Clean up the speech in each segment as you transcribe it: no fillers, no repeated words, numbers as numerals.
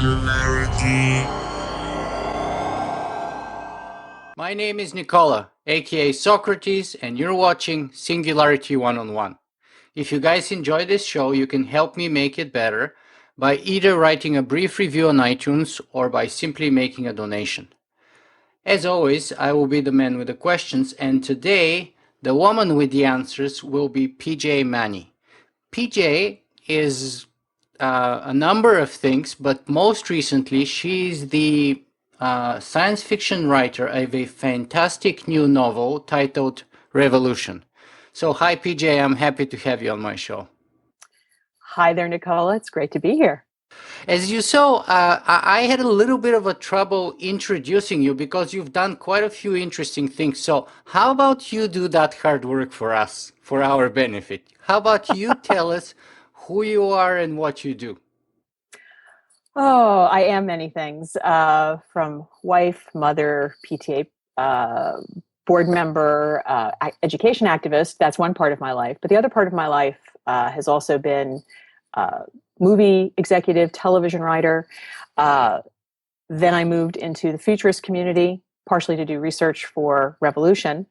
Singularity. My name is Nicola, aka Socrates, and you're watching Singularity One-on-One. If you guys enjoy this show, you can help me make it better by either writing a brief review on iTunes or by simply making a donation. As always, I will be the man with the questions, and today, the woman with the answers will be PJ Manney. PJ is a number of things, but most recently, she's the science fiction writer of a fantastic new novel titled Revolution. So, hi, PJ, I'm happy to have you on my show. Hi there, Nicola. It's great to be here. As you saw, I had a little bit of a trouble introducing you because you've done quite a few interesting things. So how about you do that hard work for us, for our benefit? How about you tell us who you are and what you do? Oh, I am many things, from wife, mother, PTA board member, education activist. That's one part of my life. But the other part of my life has also been movie executive, television writer. Then I moved into the futurist community, partially to do research for Revolution,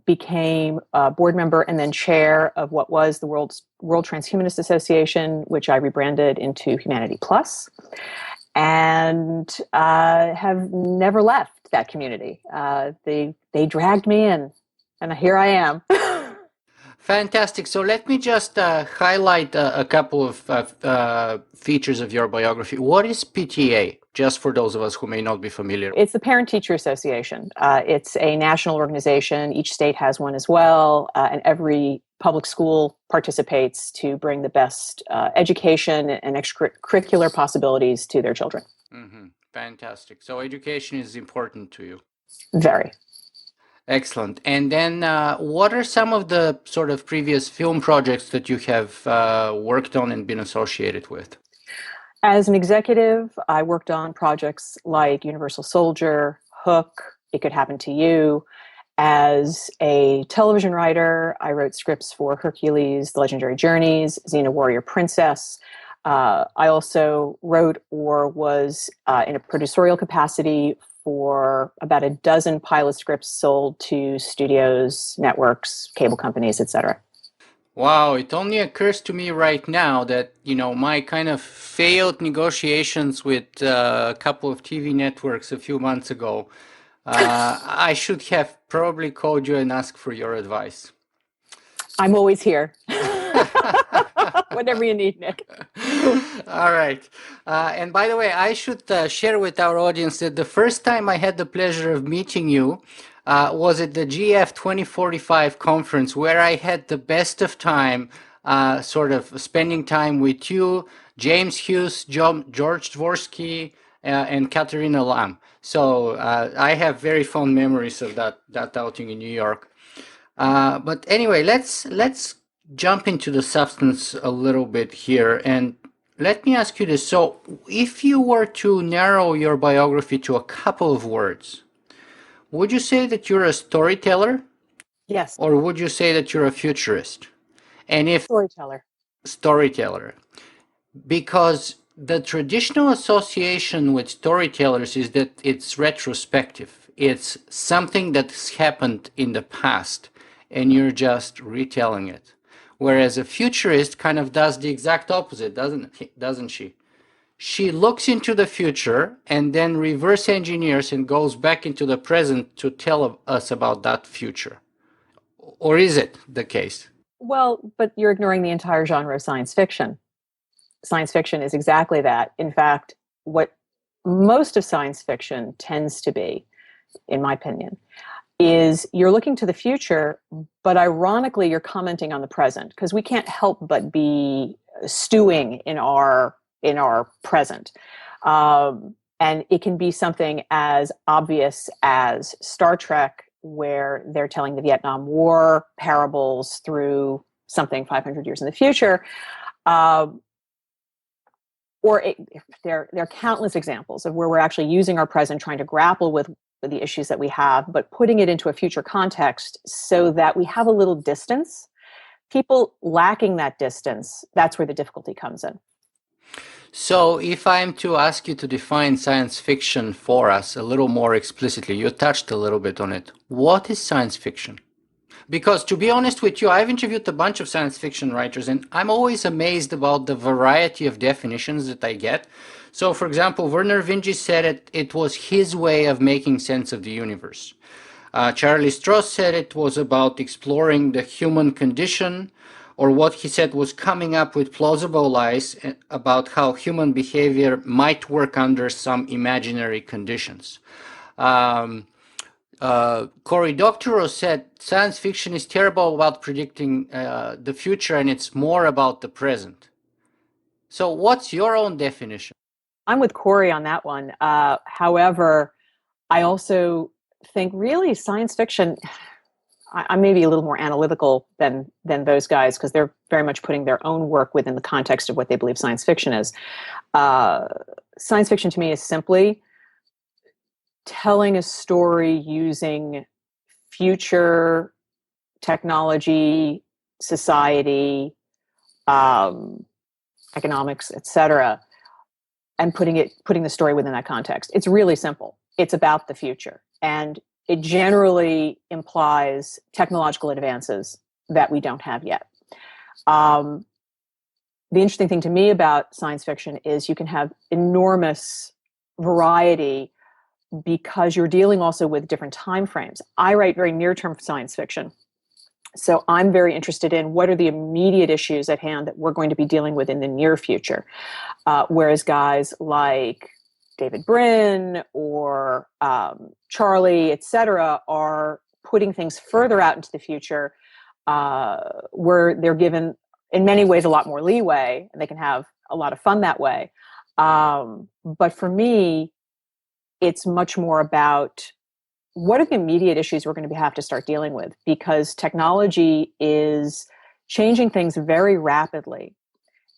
became a board member and then chair of what was the World Transhumanist Association, which I rebranded into Humanity Plus, and have never left that community. They dragged me in, and here I am. Fantastic. So let me just highlight a couple of features of your biography. What is PTA? Just for those of us who may not be familiar. It's the Parent-Teacher Association. It's a national organization. Each state has one as well, and every public school participates to bring the best education and extracurricular possibilities to their children. Mm-hmm. Fantastic. So education is important to you. Very. Excellent. And then what are some of the sort of previous film projects that you have worked on and been associated with? As an executive, I worked on projects like Universal Soldier, Hook, It Could Happen to You. As a television writer, I wrote scripts for Hercules, The Legendary Journeys, Xena Warrior Princess. I also wrote or was in a producerial capacity for about a dozen pilot scripts sold to studios, networks, cable companies, etc. Wow, it only occurs to me right now that, my kind of failed negotiations with a couple of TV networks a few months ago, I should have probably called you and asked for your advice. I'm always here. Whatever you need, Nick. All right. And by the way, I should share with our audience that the first time I had the pleasure of meeting you was at the GF 2045 conference, where I had the best of time sort of spending time with you, James Hughes, George Dvorsky, and Katerina Lam. So I have very fond memories of that outing in New York. But anyway, let's jump into the substance a little bit here, and let me ask you this. So if you were to narrow your biography to a couple of words, would you say that you're a storyteller? Yes. Or would you say that you're a futurist? And if storyteller, because the traditional association with storytellers is that it's retrospective. It's something that's happened in the past and you're just retelling it. Whereas a futurist kind of does the exact opposite, doesn't she? She looks into the future and then reverse engineers and goes back into the present to tell us about that future. Or is it the case? Well, but you're ignoring the entire genre of science fiction. Science fiction is exactly that. In fact, what most of science fiction tends to be, in my opinion, is you're looking to the future, but ironically, you're commenting on the present, because we can't help but be stewing in our present. And it can be something as obvious as Star Trek, where they're telling the Vietnam War parables through something 500 years in the future. There are countless examples of where we're actually using our present, trying to grapple with the issues that we have, but putting it into a future context so that we have a little distance. People lacking that distance, that's where the difficulty comes in. So, if I'm to ask you to define science fiction for us a little more explicitly, you touched a little bit on it. What is science fiction? Because to be honest with you, I've interviewed a bunch of science fiction writers and I'm always amazed about the variety of definitions that I get. So, for example, Werner Vinge said it was his way of making sense of the universe. Charlie Strauss said it was about exploring the human condition, or what he said was coming up with plausible lies about how human behavior might work under some imaginary conditions. Um, Cory Doctorow said science fiction is terrible about predicting the future and it's more about the present. So, what's your own definition? I'm with Corey on that one. However, I also think really science fiction. I may be a little more analytical than those guys because they're very much putting their own work within the context of what they believe science fiction is. Uh, Science fiction to me is simply telling a story using future technology, society, um, economics, etc., and putting the story within that context. It's really simple. It's about the future, and it generally implies technological advances that we don't have yet. Um, the interesting thing to me about science fiction is you can have enormous variety because you're dealing also with different time frames. I write very near-term science fiction. So I'm very interested in what are the immediate issues at hand that we're going to be dealing with in the near future. Whereas guys like David Brin or Charlie, et cetera, are putting things further out into the future where they're given, in many ways, a lot more leeway and they can have a lot of fun that way. But for me, it's much more about what are the immediate issues we're going to have to start dealing with, because technology is changing things very rapidly,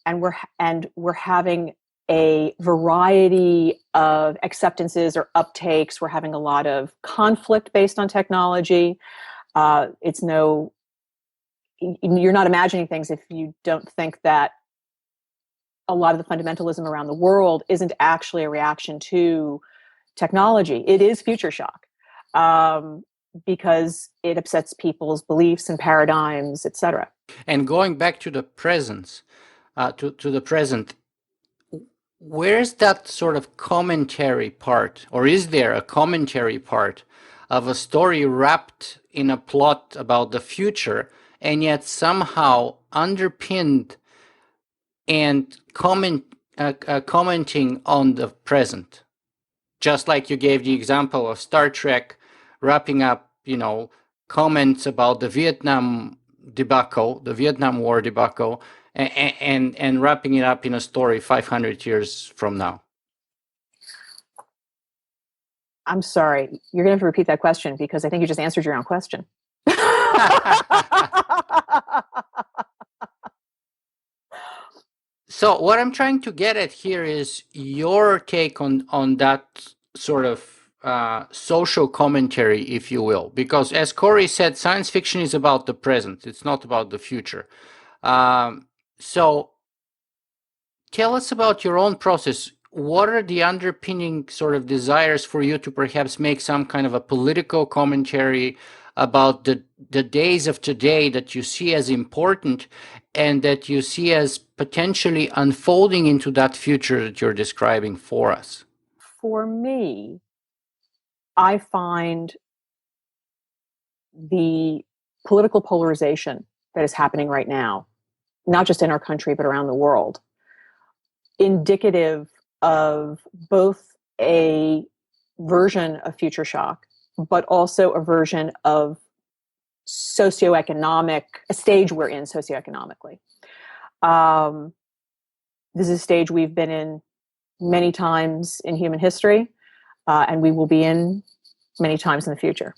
and we're having a variety of acceptances or uptakes. We're having a lot of conflict based on technology. It's no, you're not imagining things if you don't think that a lot of the fundamentalism around the world isn't actually a reaction to technology. It is future shock, because it upsets people's beliefs and paradigms, etc. And going back to the present, to the present, where's that sort of commentary part, or is there a commentary part of a story wrapped in a plot about the future and yet somehow underpinned and commenting on the present? Just like you gave the example of Star Trek wrapping up, comments about the Vietnam debacle, the Vietnam War debacle, and wrapping it up in a story 500 years from now. I'm sorry, you're going to have to repeat that question because I think you just answered your own question. So what I'm trying to get at here is your take on that sort of social commentary, if you will, because as Corey said, science fiction is about the present; it's not about the future. So tell us about your own process. What are the underpinning sort of desires for you to perhaps make some kind of a political commentary about the days of today that you see as important and that you see as potentially unfolding into that future that you're describing for us? For me, I find the political polarization that is happening right now, not just in our country, but around the world, indicative of both a version of future shock, but also a version of socioeconomic, a stage we're in socioeconomically. Um, this is a stage we've been in many times in human history, and we will be in many times in the future.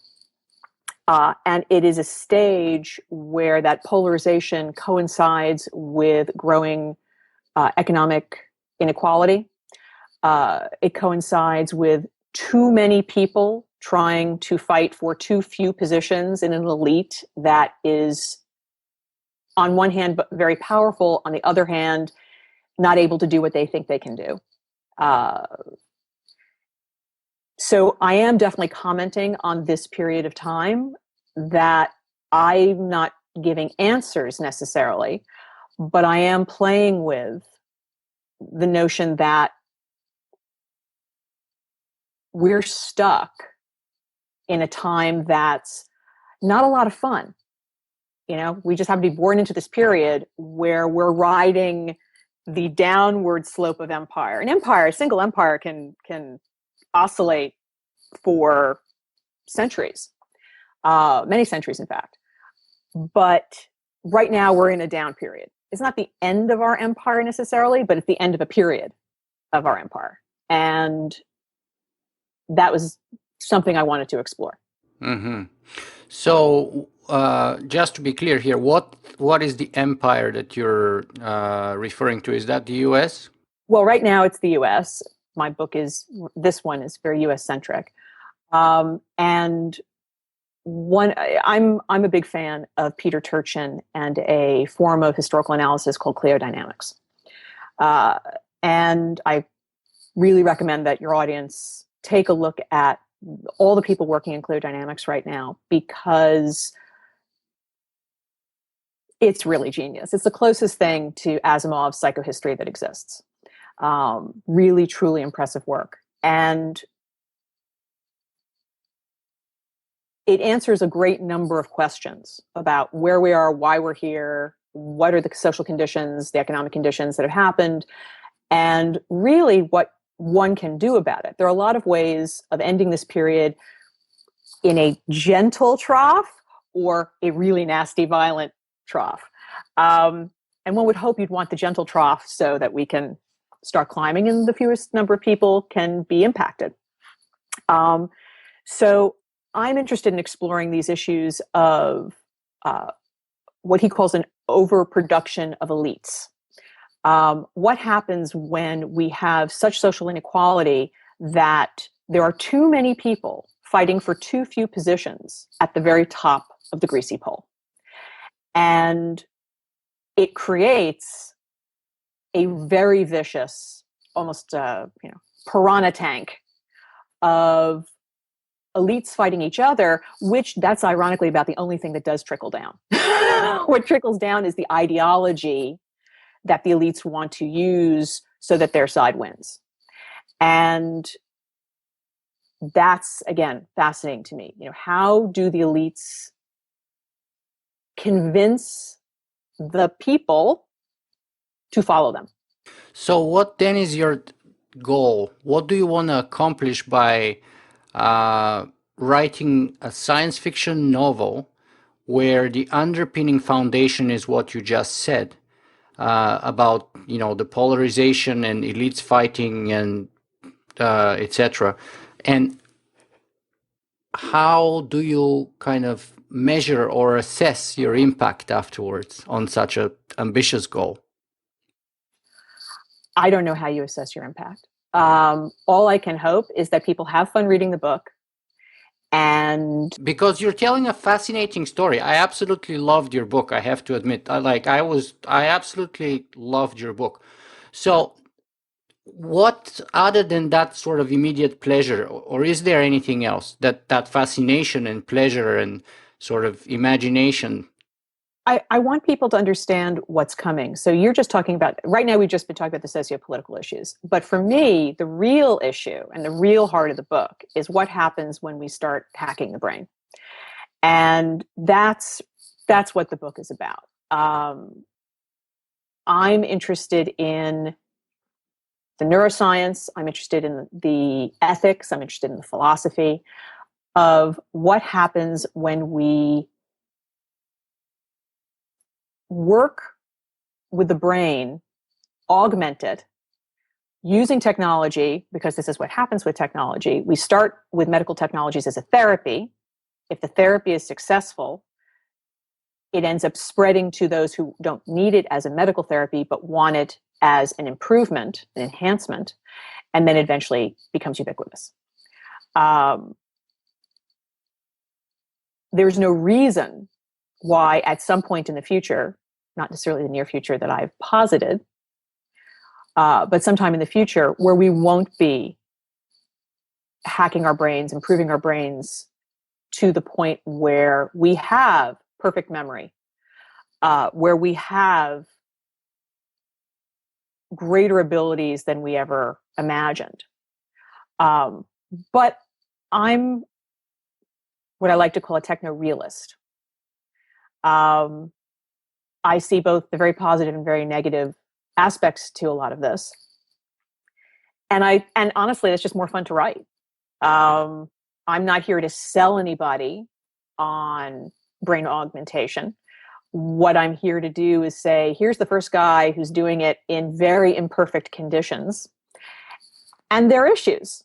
And it is a stage where that polarization coincides with growing economic inequality. It coincides with too many people trying to fight for too few positions in an elite that is, on one hand, very powerful, on the other hand, not able to do what they think they can do. So I am definitely commenting on this period of time that I'm not giving answers necessarily, but I am playing with the notion that we're stuck in a time that's not a lot of fun. We just have to be born into this period where we're riding the downward slope of empire. An empire, a single empire can oscillate for centuries, many centuries, in fact. But right now we're in a down period. It's not the end of our empire necessarily, but it's the end of a period of our empire. And that was something I wanted to explore. Mm-hmm. So, just to be clear here, what is the empire that you're referring to? Is that the U.S.? Well, right now it's the U.S. This one is very U.S. centric, and I'm a big fan of Peter Turchin and a form of historical analysis called clerodynamics, and I really recommend that your audience take a look at all the people working in clerodynamics right now, because it's really genius. It's the closest thing to Asimov's psychohistory that exists. Really, truly impressive work. And it answers a great number of questions about where we are, why we're here, what are the social conditions, the economic conditions that have happened, and really what one can do about it. There are a lot of ways of ending this period in a gentle trough or a really nasty, violent trough. And one would hope you'd want the gentle trough so that we can start climbing and the fewest number of people can be impacted. So I'm interested in exploring these issues of what he calls an overproduction of elites. What happens when we have such social inequality that there are too many people fighting for too few positions at the very top of the greasy pole? And it creates a very vicious, almost piranha tank of elites fighting each other, which that's ironically about the only thing that does trickle down. What trickles down is the ideology that the elites want to use so that their side wins. And that's, again, fascinating to me. How do the elites convince the people to follow them? So, what then is your goal? What do you want to accomplish by writing a science fiction novel where the underpinning foundation is what you just said about the polarization and elites fighting and etc. And how do you kind of measure or assess your impact afterwards on such an ambitious goal? I don't know how you assess your impact. All I can hope is that people have fun reading the book. And because you're telling a fascinating story. I absolutely loved your book, I have to admit. I absolutely loved your book. So what other than that sort of immediate pleasure, or is there anything else, that fascination and pleasure and sort of imagination? I want people to understand what's coming. So you're just talking about, right now we've just been talking about the socio-political issues. But for me, the real issue and the real heart of the book is what happens when we start hacking the brain. And that's what the book is about. I'm interested in the neuroscience. I'm interested in the ethics. I'm interested in the philosophy of what happens when we work with the brain, augment it, using technology, because this is what happens with technology. We start with medical technologies as a therapy. If the therapy is successful, it ends up spreading to those who don't need it as a medical therapy, but want it as an improvement, an enhancement, and then eventually becomes ubiquitous. There's no reason why at some point in the future, not necessarily the near future that I've posited, but sometime in the future where we won't be hacking our brains, improving our brains to the point where we have perfect memory, where we have greater abilities than we ever imagined. But I'm what I like to call a techno-realist. I see both the very positive and very negative aspects to a lot of this. And honestly, it's just more fun to write. I'm not here to sell anybody on brain augmentation. What I'm here to do is say, here's the first guy who's doing it in very imperfect conditions. And there are issues.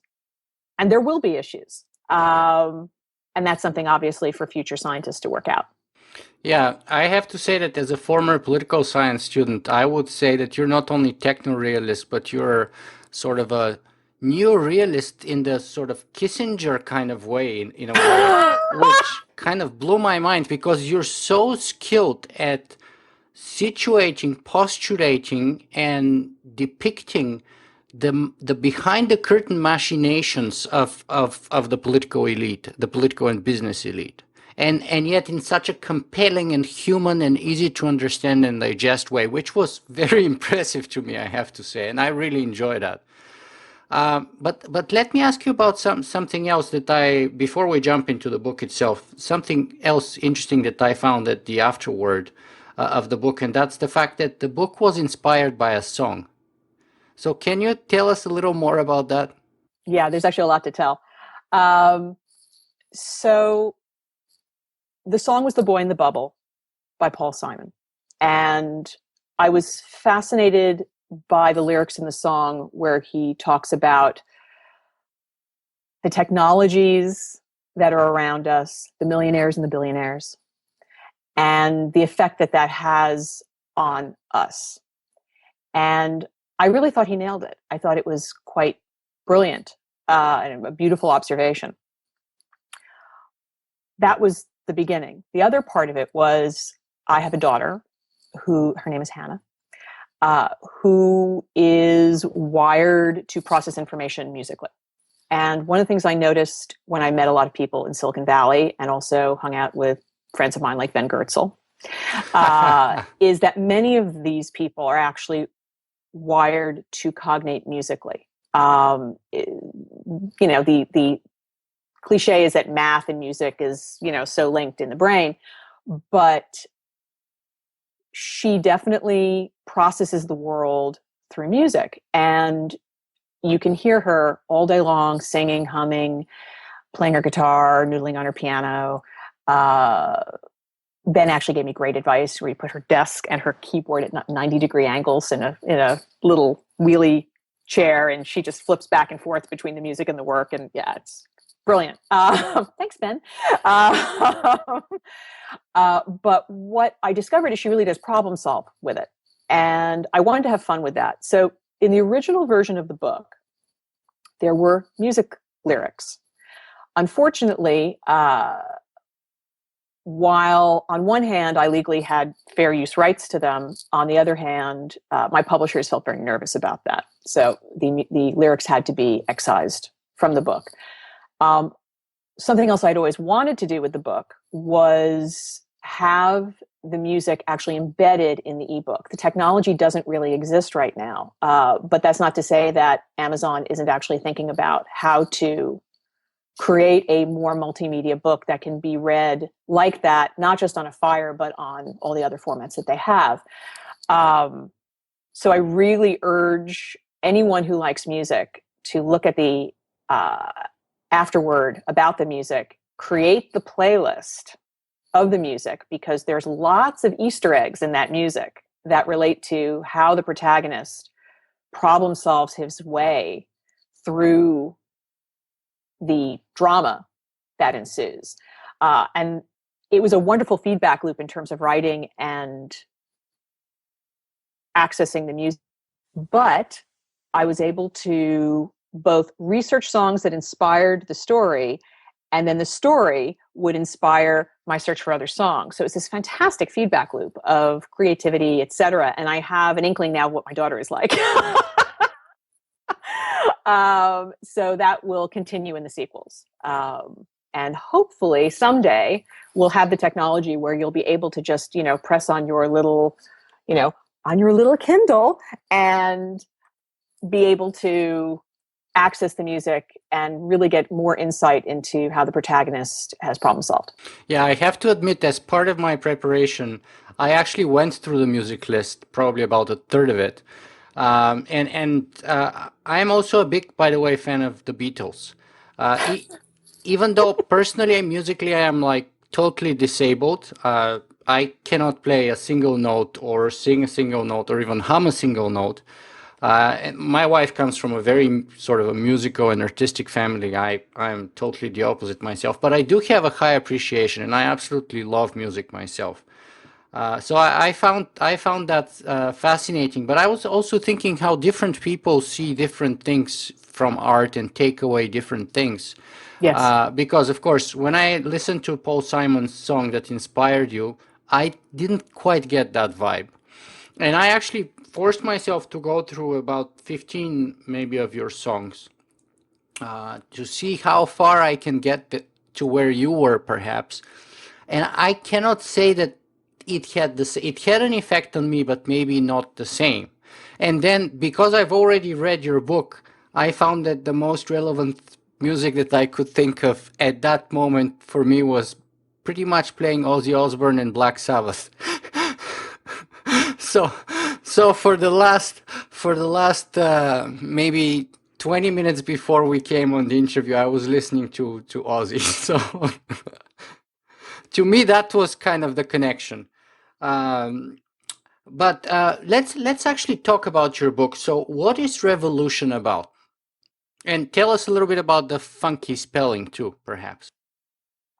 And there will be issues. And that's something, obviously, for future scientists to work out. Yeah, I have to say that as a former political science student, I would say that you're not only techno-realist, but you're sort of a neo-realist in the sort of Kissinger kind of way, in a way, which kind of blew my mind because you're so skilled at situating, postulating, and depicting the behind the curtain machinations of the political elite, the political and business elite. And yet in such a compelling and human and easy to understand and digest way, which was very impressive to me, I have to say, and I really enjoy that. But let me ask you about something else that I, before we jump into the book itself, something else interesting that I found at the afterword of the book, and that's the fact that the book was inspired by a song. So can you tell us a little more about that? Yeah, there's actually a lot to tell. Um, so the song was The Boy in the Bubble by Paul Simon. And I was fascinated by the lyrics in the song where he talks about the technologies that are around us, the millionaires and the billionaires, and the effect that that has on us. And I really thought he nailed it. I thought it was quite brilliant and a beautiful observation. That was the beginning. The other part of it was I have a daughter who, her name is Hannah, who is wired to process information musically. And one of the things I noticed when I met a lot of people in Silicon Valley and also hung out with friends of mine like Ben Goertzel, is that many of these people are actually wired to cognate musically. The cliche is that math and music is, so linked in the brain, but she definitely processes the world through music. And you can hear her all day long singing, humming, playing her guitar, noodling on her piano. Ben actually gave me great advice where you put her desk and her keyboard at 90-degree angles in a little wheelie chair, and she just flips back and forth between the music and the work. And yeah, it's brilliant. Thanks, Ben. But what I discovered is she really does problem solve with it. And I wanted to have fun with that. So in the original version of the book, there were music lyrics. Unfortunately, while on one hand I legally had fair use rights to them, on the other hand, my publishers felt very nervous about that. So the lyrics had to be excised from the book. Something else I'd always wanted to do with the book was have the music actually embedded in the ebook. The technology doesn't really exist right now, but that's not to say that Amazon isn't actually thinking about how to create a more multimedia book that can be read like that, not just on a Fire, but on all the other formats that they have. So I really urge anyone who likes music to look at the afterword about the music, create the playlist of the music, because there's lots of Easter eggs in that music that relate to how the protagonist problem solves his way through the drama that ensues. And it was a wonderful feedback loop in terms of writing and accessing the music. But I was able to both research songs that inspired the story, and then the story would inspire my search for other songs. So it's this fantastic feedback loop of creativity, etc. And I have an inkling now of what my daughter is like. So that will continue in the sequels. And hopefully someday we'll have the technology where you'll be able to just, press on your little, on your little Kindle and be able to access the music and really get more insight into how the protagonist has problem solved. Yeah, I have to admit, as part of my preparation, I actually went through the music list, probably about a third of it. And I'm also a big, by the way, fan of the Beatles. Uh, e- Even though personally, musically, I am like totally disabled. I cannot play a single note or sing a single note or even hum a single note. And my wife comes from a very sort of a musical and artistic family. I'm totally the opposite myself, but I do have a high appreciation, and I absolutely love music myself. So I found that fascinating. But I was also thinking how different people see different things from art and take away different things. Yes. Because of course, when I listened to Paul Simon's song that inspired you, I didn't quite get that vibe. And I actually forced myself to go through about 15 maybe of your songs to see how far I can get to where you were perhaps. And I cannot say that it had an effect on me, but maybe not the same. And then because I've already read your book, I found that the most relevant music that I could think of at that moment for me was pretty much playing Ozzy Osbourne and Black Sabbath. So, so for the last maybe 20 minutes before we came on the interview, I was listening to Ozzy. So to me, that was kind of the connection. Um, but let's actually talk about your book. So, what is Revolution about? And tell us a little bit about the funky spelling too, perhaps.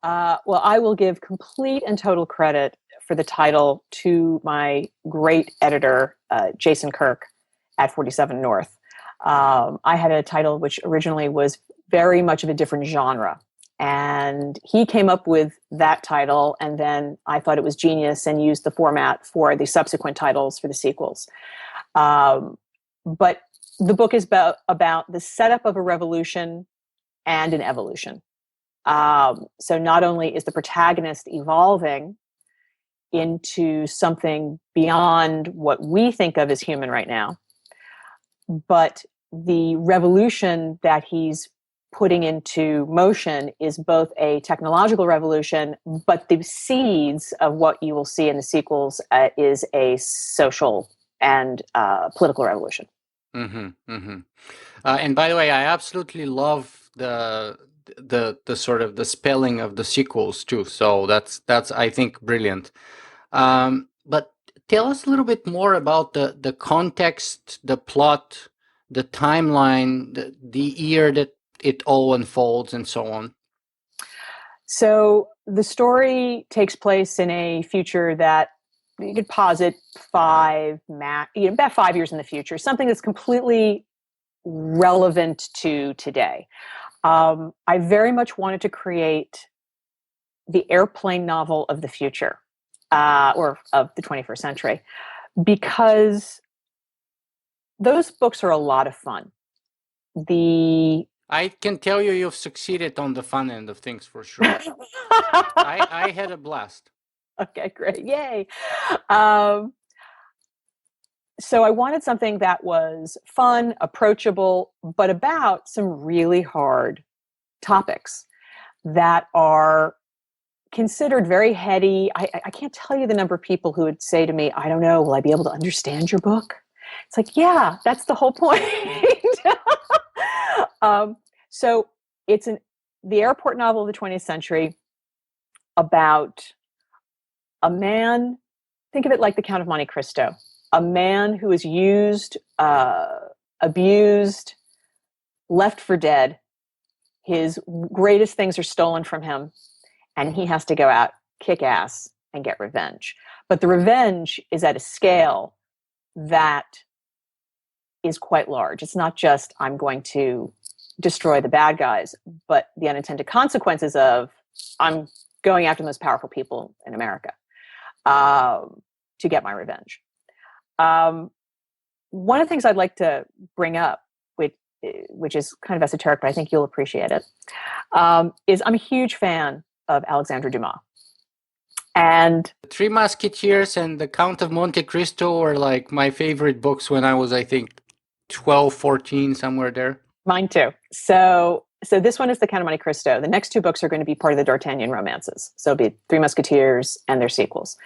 Well, I will give complete and total credit for the title to my great editor, Jason Kirk at 47 North. I had a title which originally was very much of a different genre. And he came up with that title, and then I thought it was genius and used the format for the subsequent titles for the sequels. But the book is about the setup of a revolution and an evolution. So not only is the protagonist evolving into something beyond what we think of as human right now, but the revolution that he's putting into motion is both a technological revolution, but the seeds of what you will see in the sequels is a social and political revolution. Mm-hmm, mm-hmm. And by the way, I absolutely love the sort of the spelling of the sequels too. So that's I think brilliant. But tell us a little bit more about the context, the plot, the timeline, the year that it all unfolds, and so on. So the story takes place in a future that you could posit about 5 years in the future, something that's completely relevant to today. I very much wanted to create the airplane novel of the future, or of the 21st century, because those books are a lot of fun. The I can tell you, you've succeeded on the fun end of things for sure. I had a blast. Okay, great, yay! Um, so I wanted something that was fun, approachable, but about some really hard topics that are considered very heady. I can't tell you the number of people who would say to me, I don't know, will I be able to understand your book? It's like, yeah, that's the whole point. um, so it's the airport novel of the 20th century about a man, think of it like the Count of Monte Cristo, a man who is used, abused, left for dead. His greatest things are stolen from him, and he has to go out, kick ass, and get revenge. But the revenge is at a scale that is quite large. It's not just, I'm going to destroy the bad guys, but the unintended consequences of, I'm going after the most powerful people in America to get my revenge. Um, One of the things I'd like to bring up, which which is kind of esoteric, but I think you'll appreciate it, is I'm a huge fan of Alexandre Dumas. And Three Musketeers and The Count of Monte Cristo were like my favorite books when I was, I think, 12, 14, somewhere there. mine too. So this one is The Count of Monte Cristo. The next two books are going to be part of the D'Artagnan romances. So it'll be Three Musketeers and their sequels.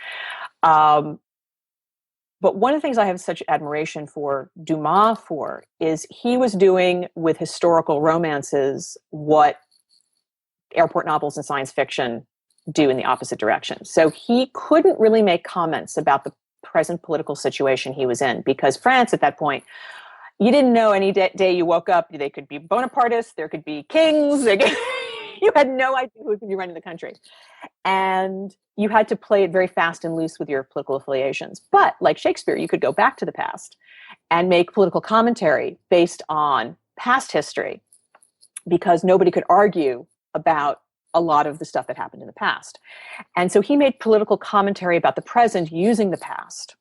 Um, but one of the things I have such admiration for Dumas for is he was doing with historical romances what airport novels and science fiction do in the opposite direction. So he couldn't really make comments about the present political situation he was in because France at that point, you didn't know any day you woke up, they could be Bonapartists, there could be kings, you had no idea who could be running the country. And you had to play it very fast and loose with your political affiliations. But like Shakespeare, you could go back to the past and make political commentary based on past history because nobody could argue about a lot of the stuff that happened in the past. And so he made political commentary about the present using the past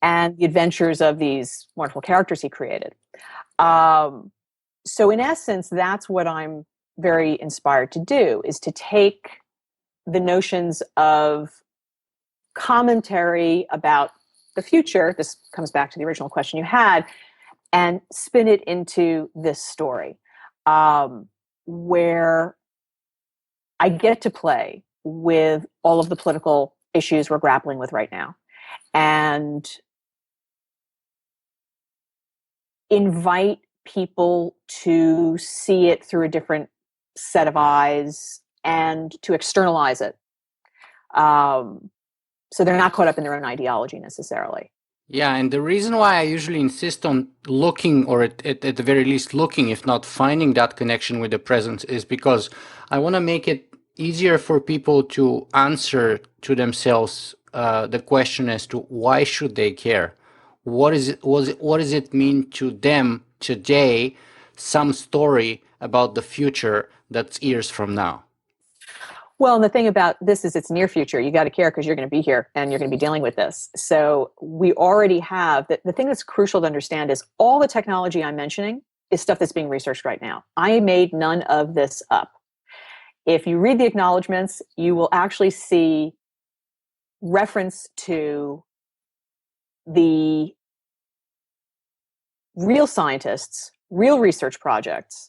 and the adventures of these wonderful characters he created. So in essence, that's what I'm very inspired to do, is to take the notions of commentary about the future, this comes back to the original question you had, and spin it into this story, where I get to play with all of the political issues we're grappling with right now and invite people to see it through a different set of eyes and to externalize it. So they're not caught up in their own ideology necessarily. Yeah, and the reason why I usually insist on looking, or at the very least looking, if not finding that connection with the present, is because I want to make it easier for people to answer to themselves the question as to why should they care? What does it mean to them today, some story about the future that's years from now? Well, and the thing about this is it's near future. You got to care because you're going to be here and you're going to be dealing with this. So we already have the thing that's crucial to understand is all the technology I'm mentioning is stuff that's being researched right now. I made none of this up. If you read the acknowledgments, you will actually see reference to the real scientists, real research projects,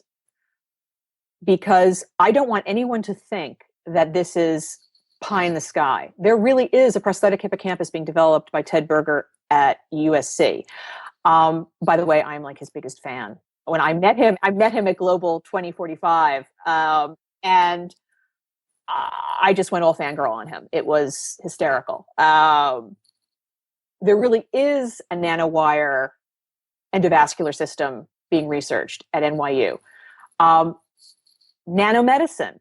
because I don't want anyone to think that this is pie in the sky. There really is a prosthetic hippocampus being developed by Ted Berger at USC. By the way, I'm like his biggest fan. When I met him at Global 2045, and I just went all fangirl on him. It was hysterical. There really is a nanowire endovascular system being researched at NYU. Nanomedicine,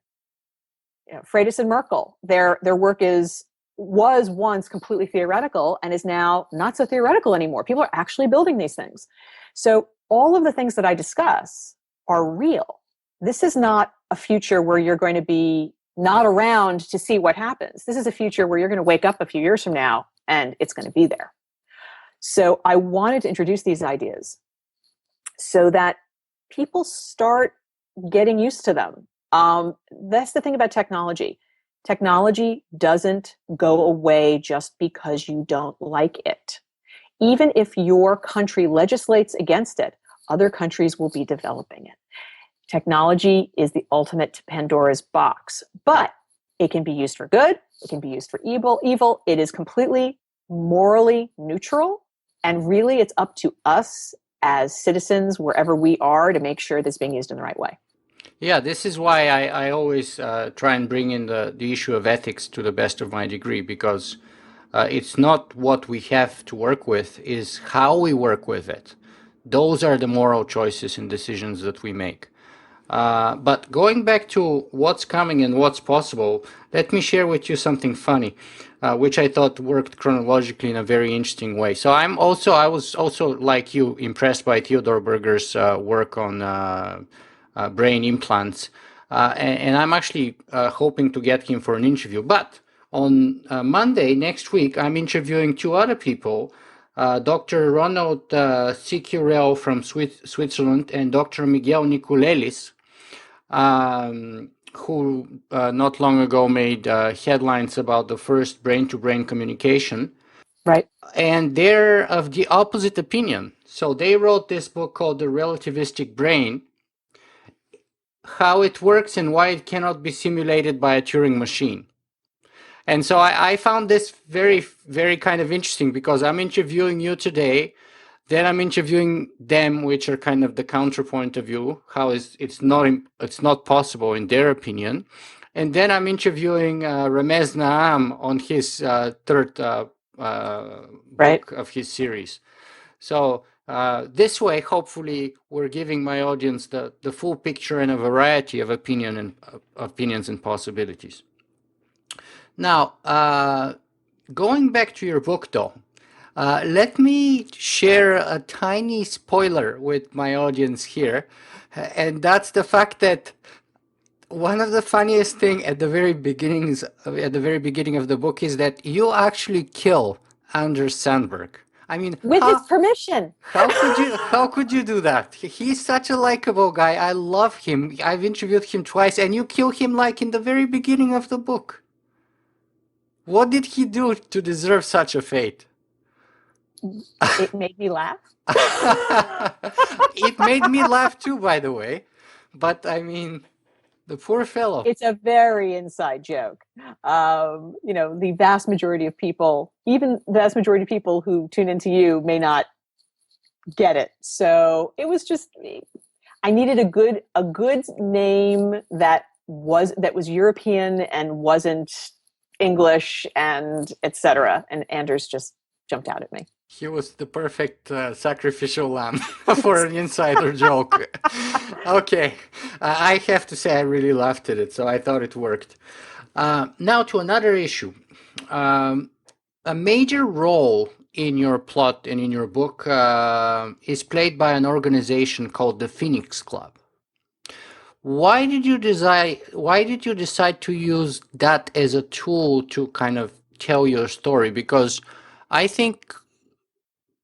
Freitas and Merkel, their work was once completely theoretical and is now not so theoretical anymore. People are actually building these things. So all of the things that I discuss are real. This is not a future where you're going to be not around to see what happens. This is a future where you're going to wake up a few years from now and it's going to be there. So I wanted to introduce these ideas so that people start getting used to them. That's the thing about technology. Technology doesn't go away just because you don't like it. Even if your country legislates against it, other countries will be developing it. Technology is the ultimate Pandora's box, but it can be used for good. It can be used for evil. It is completely morally neutral. And really, it's up to us as citizens, wherever we are, to make sure that's being used in the right way. Yeah, this is why I always try and bring in the issue of ethics to the best of my degree, because it's not what we have to work with, is how we work with it. Those are the moral choices and decisions that we make. But going back to what's coming and what's possible, let me share with you something funny, which I thought worked chronologically in a very interesting way. So I was also like you impressed by Theodore Berger's work on brain implants, and I'm actually hoping to get him for an interview. But on Monday next week, I'm interviewing two other people Dr. Ronald Sicurel from Switzerland and Dr. Miguel Nicolelis, who not long ago made headlines about the first brain-to-brain communication. Right. And they're of the opposite opinion. So they wrote this book called The Relativistic Brain, how it works and why it cannot be simulated by a Turing machine. And so I found this very, very kind of interesting because I'm interviewing you today, then I'm interviewing them, which are kind of the counterpoint of view, how is it's not possible in their opinion, and then I'm interviewing Ramez Naam on his third Right. book of his series. So this way, hopefully, we're giving my audience the full picture and a variety of opinions and possibilities. Now, going back to your book, though, let me share a tiny spoiler with my audience here, and that's the fact that one of the funniest thing at the very beginning of the book is that you actually kill Anders Sandberg. I mean, With his permission. how could you do that? He's such a likable guy. I love him. I've interviewed him twice, and you kill him like in the very beginning of the book. What did he do to deserve such a fate? It made me laugh. It made me laugh too, by the way. But I mean, the poor fellow. It's a very inside joke. The vast majority of people, even the vast majority of people who tune into you, may not get it. So it was just, I needed a good name that was European and wasn't English and etc. And Anders just jumped out at me. He was the perfect sacrificial lamb for an insider joke. Okay, I have to say I really laughed at it, so I thought it worked. Now to another issue. A major role in your plot and in your book is played by an organization called the Phoenix Club. Why did you decide to use that as a tool to kind of tell your story? Because I think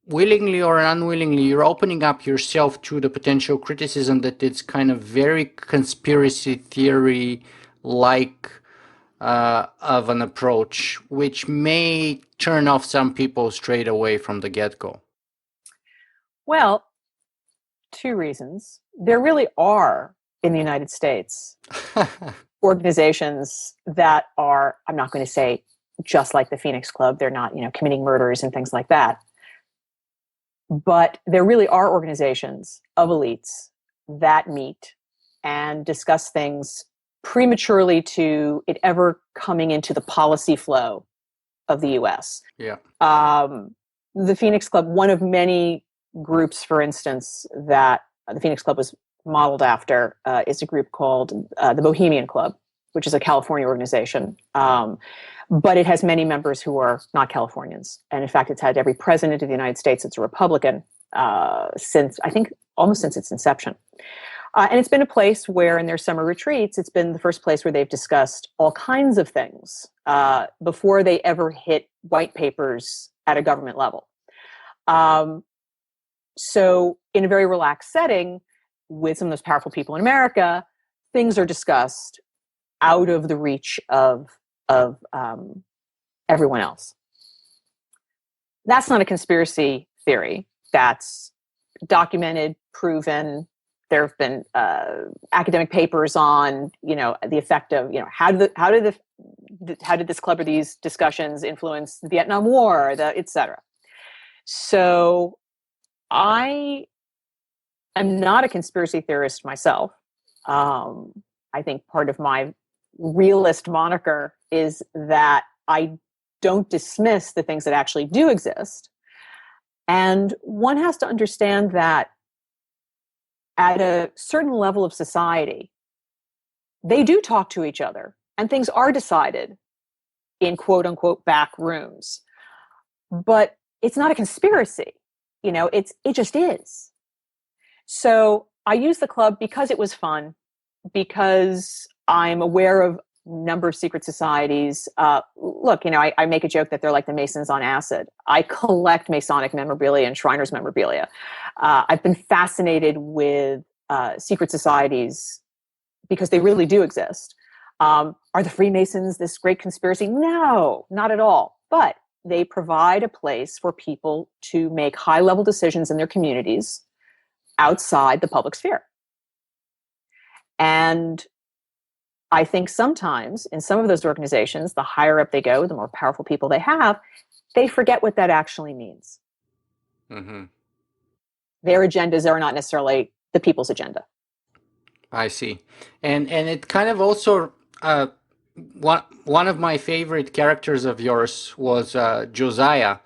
willingly or unwillingly, you're opening up yourself to the potential criticism that it's kind of very conspiracy theory like of an approach, which may turn off some people straight away from the get-go. Well, two reasons. There really are in the United States organizations that are, I'm not going to say just like the Phoenix Club, they're not, committing murders and things like that. But there really are organizations of elites that meet and discuss things prematurely to it ever coming into the policy flow of the US. Yeah. The Phoenix Club, one of many groups, for instance, that the Phoenix Club was modeled after, is a group called the Bohemian Club, which is a California organization. But it has many members who are not Californians. And in fact, it's had every president of the United States that's a Republican since, I think, almost since its inception. And it's been a place where, in their summer retreats, it's been the first place where they've discussed all kinds of things before they ever hit white papers at a government level. So in a very relaxed setting, with some of the most powerful people in America, things are discussed out of the reach of everyone else. That's not a conspiracy theory. That's documented, proven. There have been academic papers on, the effect of, how did this club or these discussions influence the Vietnam War, et cetera. So I am not a conspiracy theorist myself. I think part of my realist moniker is that I don't dismiss the things that actually do exist. And one has to understand that at a certain level of society, they do talk to each other and things are decided in quote unquote back rooms. But it's not a conspiracy. It just is. So I use the club because it was fun, because I'm aware of number of secret societies. Look, I make a joke that they're like the Masons on acid. I collect Masonic memorabilia and Shriners memorabilia. I've been fascinated with secret societies because they really do exist. Are the Freemasons this great conspiracy? No, not at all. But they provide a place for people to make high-level decisions in their communities outside the public sphere. And I think sometimes in some of those organizations, the higher up they go, the more powerful people they have, they forget what that actually means. Mm-hmm. Their agendas are not necessarily the people's agenda. I see. And it kind of also one of my favorite characters of yours was Josiah,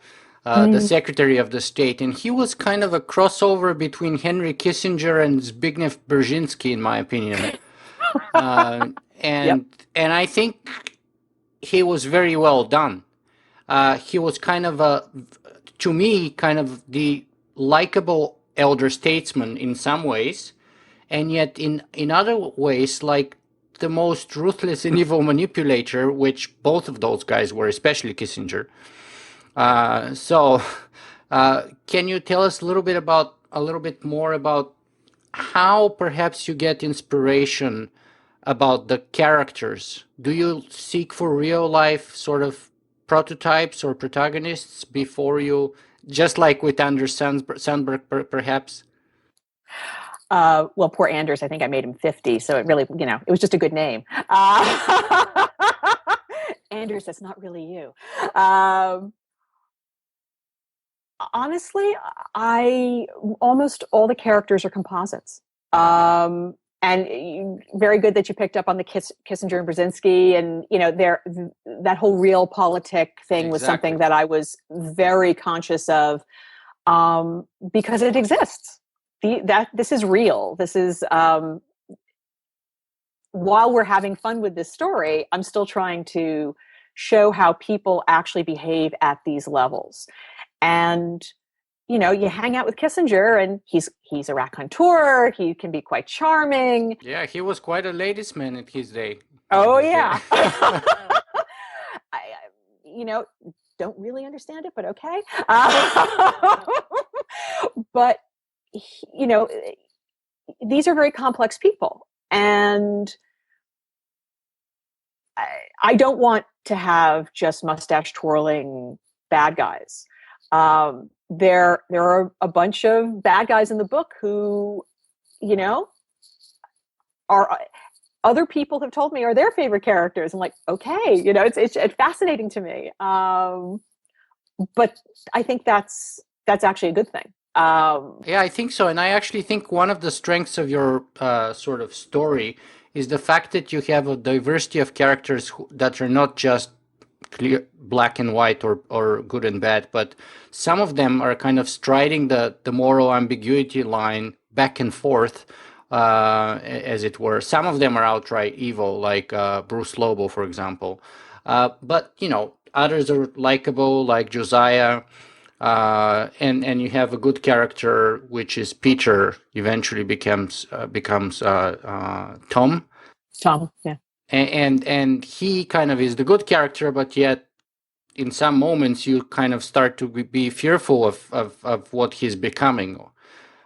the Secretary of the State, and he was kind of a crossover between Henry Kissinger and Zbigniew Brzezinski, in my opinion. Uh, Yep. and I think he was very well done. He was kind of to me, kind of the likable elder statesman in some ways, and yet in other ways, like the most ruthless and evil manipulator, which both of those guys were, especially Kissinger. Can you tell us a little bit more about how perhaps you get inspiration about the characters? Do you seek for real life sort of prototypes or protagonists before you, just like with Anders Sandberg, perhaps? Well, poor Anders, I think I made him 50. So it really, it was just a good name. Anders, that's not really you. Honestly, I almost all the characters are composites. And very good that you picked up on the Kissinger and Brzezinski, and that whole realpolitik thing was something Exactly. that I was very conscious of, because it exists. This is real. This is while we're having fun with this story, I'm still trying to show how people actually behave at these levels. And you hang out with Kissinger, and he's a raconteur. He can be quite charming. Yeah, he was quite a ladies' man in his day. In Oh his day. yeah. I, you know, don't really understand it, but okay. But these are very complex people, and I don't want to have just mustache twirling bad guys. There are a bunch of bad guys in the book who, are other people have told me are their favorite characters. I'm like, okay, it's fascinating to me. But I think that's actually a good thing. Yeah, I think so. And I actually think one of the strengths of your sort of story is the fact that you have a diversity of characters that are not just clear black and white or good and bad, but some of them are kind of striding the moral ambiguity line back and forth, as it were. Some of them are outright evil, like Bruce Lobo, for example. But others are likable, like Josiah. And you have a good character, which is Peter. Eventually becomes Tom, Tom, yeah. and he kind of is the good character, but yet in some moments you kind of start to be fearful of what he's becoming,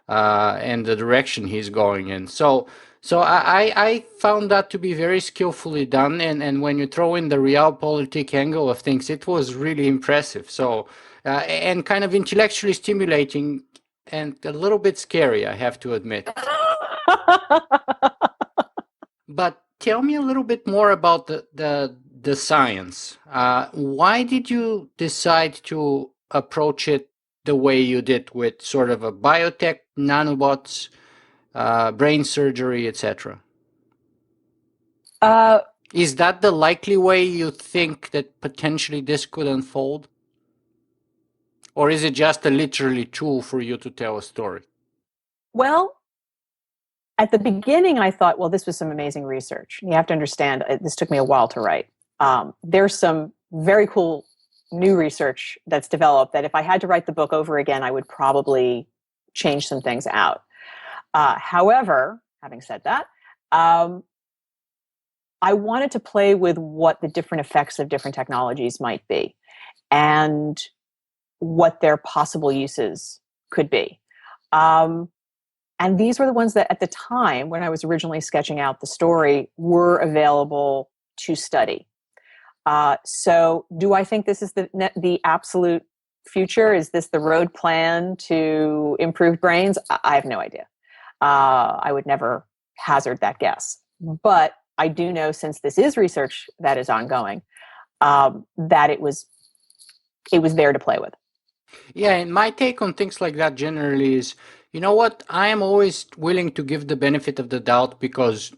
and the direction he's going in. So I found that to be very skillfully done, and when you throw in the realpolitik angle of things, it was really impressive. And kind of intellectually stimulating and a little bit scary, I have to admit. But tell me a little bit more about the science. Why did you decide to approach it the way you did, with sort of a biotech, nanobots, brain surgery, etc.? uh, Is that the likely way you think that potentially this could unfold? Or is it just a literally tool for you to tell a story? well, at the beginning, I thought, well, this was some amazing research. You have to understand, this took me a while to write. There's some very cool new research that's developed that if I had to write the book over again, I would probably change some things out. However, having said that, um, I wanted to play with what the different effects of different technologies might be and what their possible uses could be. Um, and these were the ones that at the time when I was originally sketching out the story were available to study. So do I think this is the absolute future? Is this the road plan to improve brains? I have no idea. I would never hazard that guess. But I do know, since this is research that is ongoing, that it was there to play with. Yeah, and my take on things like that generally is, you know what? I am always willing to give the benefit of the doubt because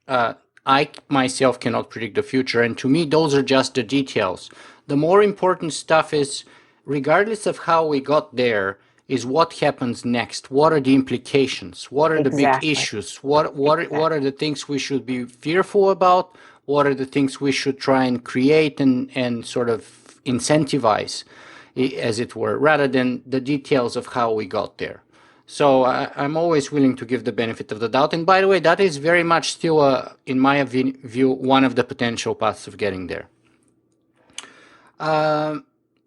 uh, I myself cannot predict the future, and to me, those are just the details. The more important stuff is, regardless of how we got there, is what happens next. What are the implications? What are the big Exactly. issues? What are Exactly. the things we should be fearful about? What are the things we should try and create and sort of incentivize, as it were, rather than the details of how we got there. So I'm always willing to give the benefit of the doubt. And by the way, that is very much still, in my view, one of the potential paths of getting there.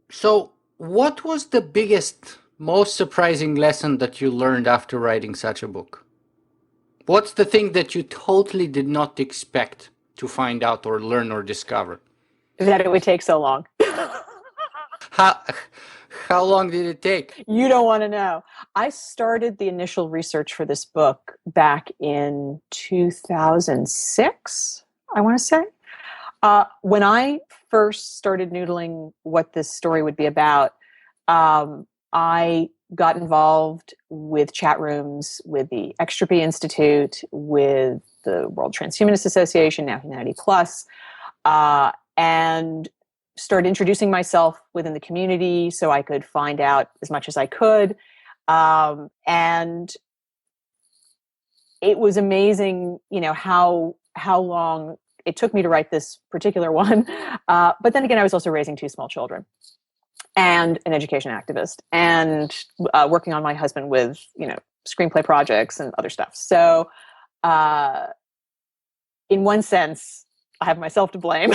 So, what was the biggest, most surprising lesson that you learned after writing such a book? What's the thing that you totally did not expect to find out or learn or discover? That it would take so long. How, how long did it take? You don't want to know. I started the initial research for this book back in 2006, I want to say. When I first started noodling what this story would be about, I got involved with chat rooms with the Extropy Institute, with the World Transhumanist Association, now Humanity Plus, and started introducing myself within the community so I could find out as much as I could. And it was amazing, how long it took me to write this particular one. But then again, I was also raising two small children and an education activist, and working on my husband with screenplay projects and other stuff. So, uh, in one sense, I have myself to blame.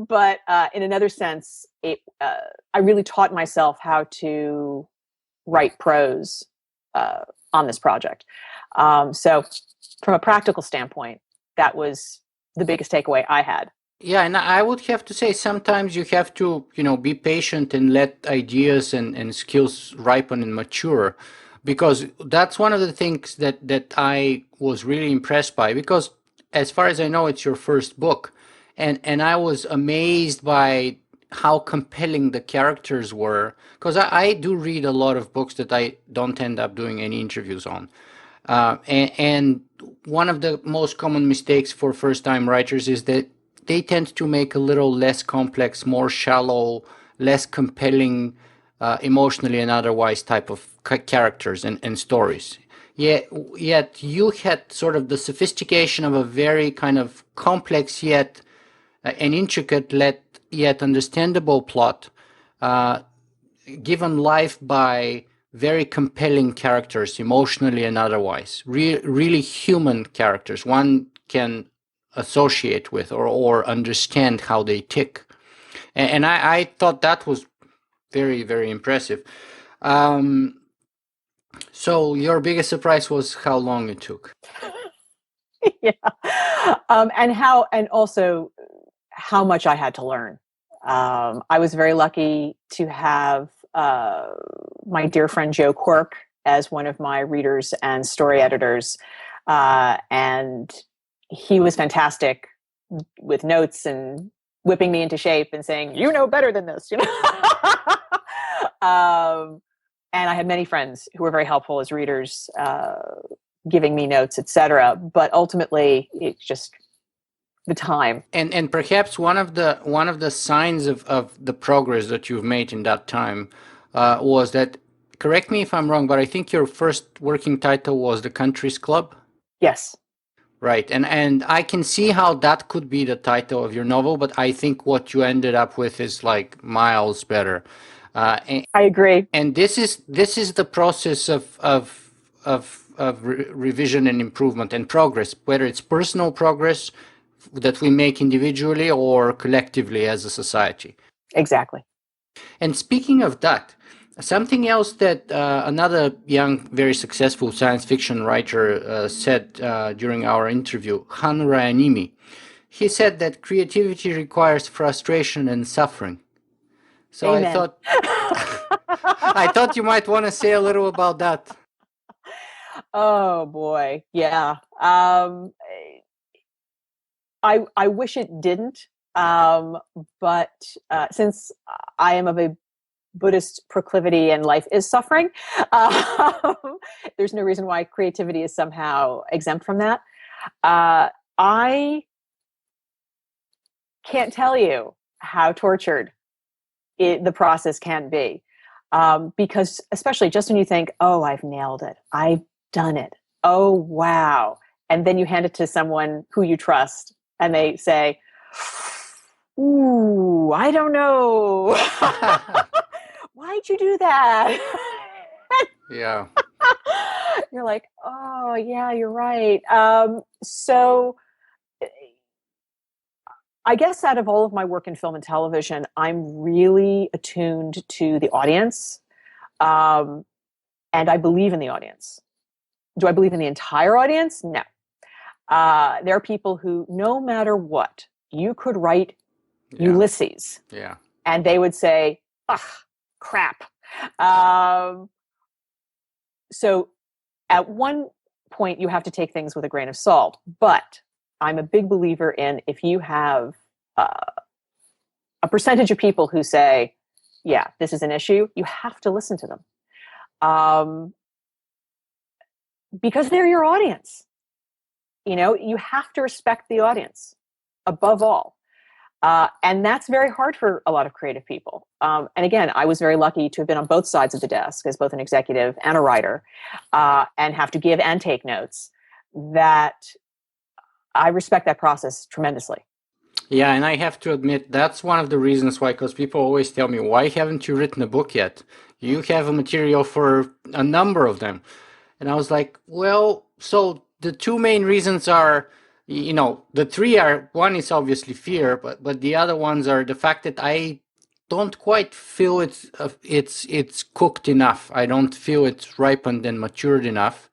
But in another sense, I really taught myself how to write prose on this project. So, from a practical standpoint, that was the biggest takeaway I had. Yeah, and I would have to say sometimes you have to, be patient and let ideas and skills ripen and mature, because that's one of the things that I was really impressed by, because as far as I know, it's your first book, and I was amazed by how compelling the characters were, because I do read a lot of books that I don't end up doing any interviews on. And one of the most common mistakes for first time writers is that they tend to make a little less complex, more shallow, less compelling, emotionally and otherwise type of characters and stories. Yet you had sort of the sophistication of a very kind of complex yet an intricate yet understandable plot, uh, given life by very compelling characters, emotionally and otherwise. Really human characters one can associate with or understand how they tick. And I thought that was very, very impressive. Um, so your biggest surprise was how long it took. Yeah. And also how much I had to learn. I was very lucky to have my dear friend Joe Quirk as one of my readers and story editors, and he was fantastic with notes and whipping me into shape and saying, "You know better than this," and I had many friends who were very helpful as readers, giving me notes, etc. But ultimately, it's just the time. And perhaps one of the signs of the progress that you've made in that time was that, correct me if I'm wrong, but I think your first working title was The Country's Club. Yes, Right, and I can see how that could be the title of your novel, but I think what you ended up with is like miles better. And, I agree. and this is the process of revision and improvement and progress, whether it's personal progress, that we make individually or collectively as a society. Exactly. And speaking of that, something else that another young, very successful science fiction writer said during our interview, Han Rayanimi, he said that creativity requires frustration and suffering. So Amen. I thought you might want to say a little about that. Oh boy, yeah. I wish it didn't, but since I am of a Buddhist proclivity and life is suffering, um, there's no reason why creativity is somehow exempt from that. I can't tell you how tortured the process can be. Because especially just when you think, oh, I've nailed it, I've done it, oh, wow. And then you hand it to someone who you trust and they say, ooh, I don't know. Why'd you do that? Yeah. You're like, oh, yeah, you're right. So I guess out of all of my work in film and television, I'm really attuned to the audience. Um, and I believe in the audience. Do I believe in the entire audience? No. There are people who, no matter what, you could write Yeah. Ulysses, Yeah. and they would say, ugh, crap. Um, so at one point, you have to take things with a grain of salt. But I'm a big believer in if you have a percentage of people who say, yeah, this is an issue, you have to listen to them. Because they're your audience. You know, you have to respect the audience above all. And that's very hard for a lot of creative people. And again, I was very lucky to have been on both sides of the desk as both an executive and a writer, and have to give and take notes. That I respect that process tremendously. Yeah, and I have to admit that's one of the reasons why, because people always tell me, why haven't you written a book yet? You have a material for a number of them. And I was like, well, so the two main reasons are, the three are, one is obviously fear, but the other ones are the fact that I don't quite feel it's cooked enough. I don't feel it's ripened and matured enough.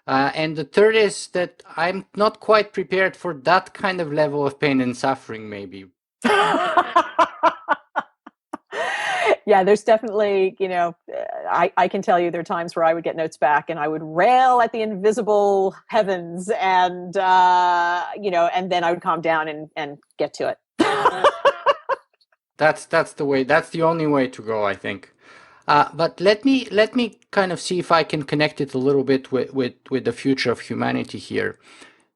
And the third is that I'm not quite prepared for that kind of level of pain and suffering, maybe. Yeah, there's definitely, I can tell you there are times where I would get notes back and I would rail at the invisible heavens and then I would calm down and get to it. That's the way. That's the only way to go, I think. But let me kind of see if I can connect it a little bit with the future of humanity here.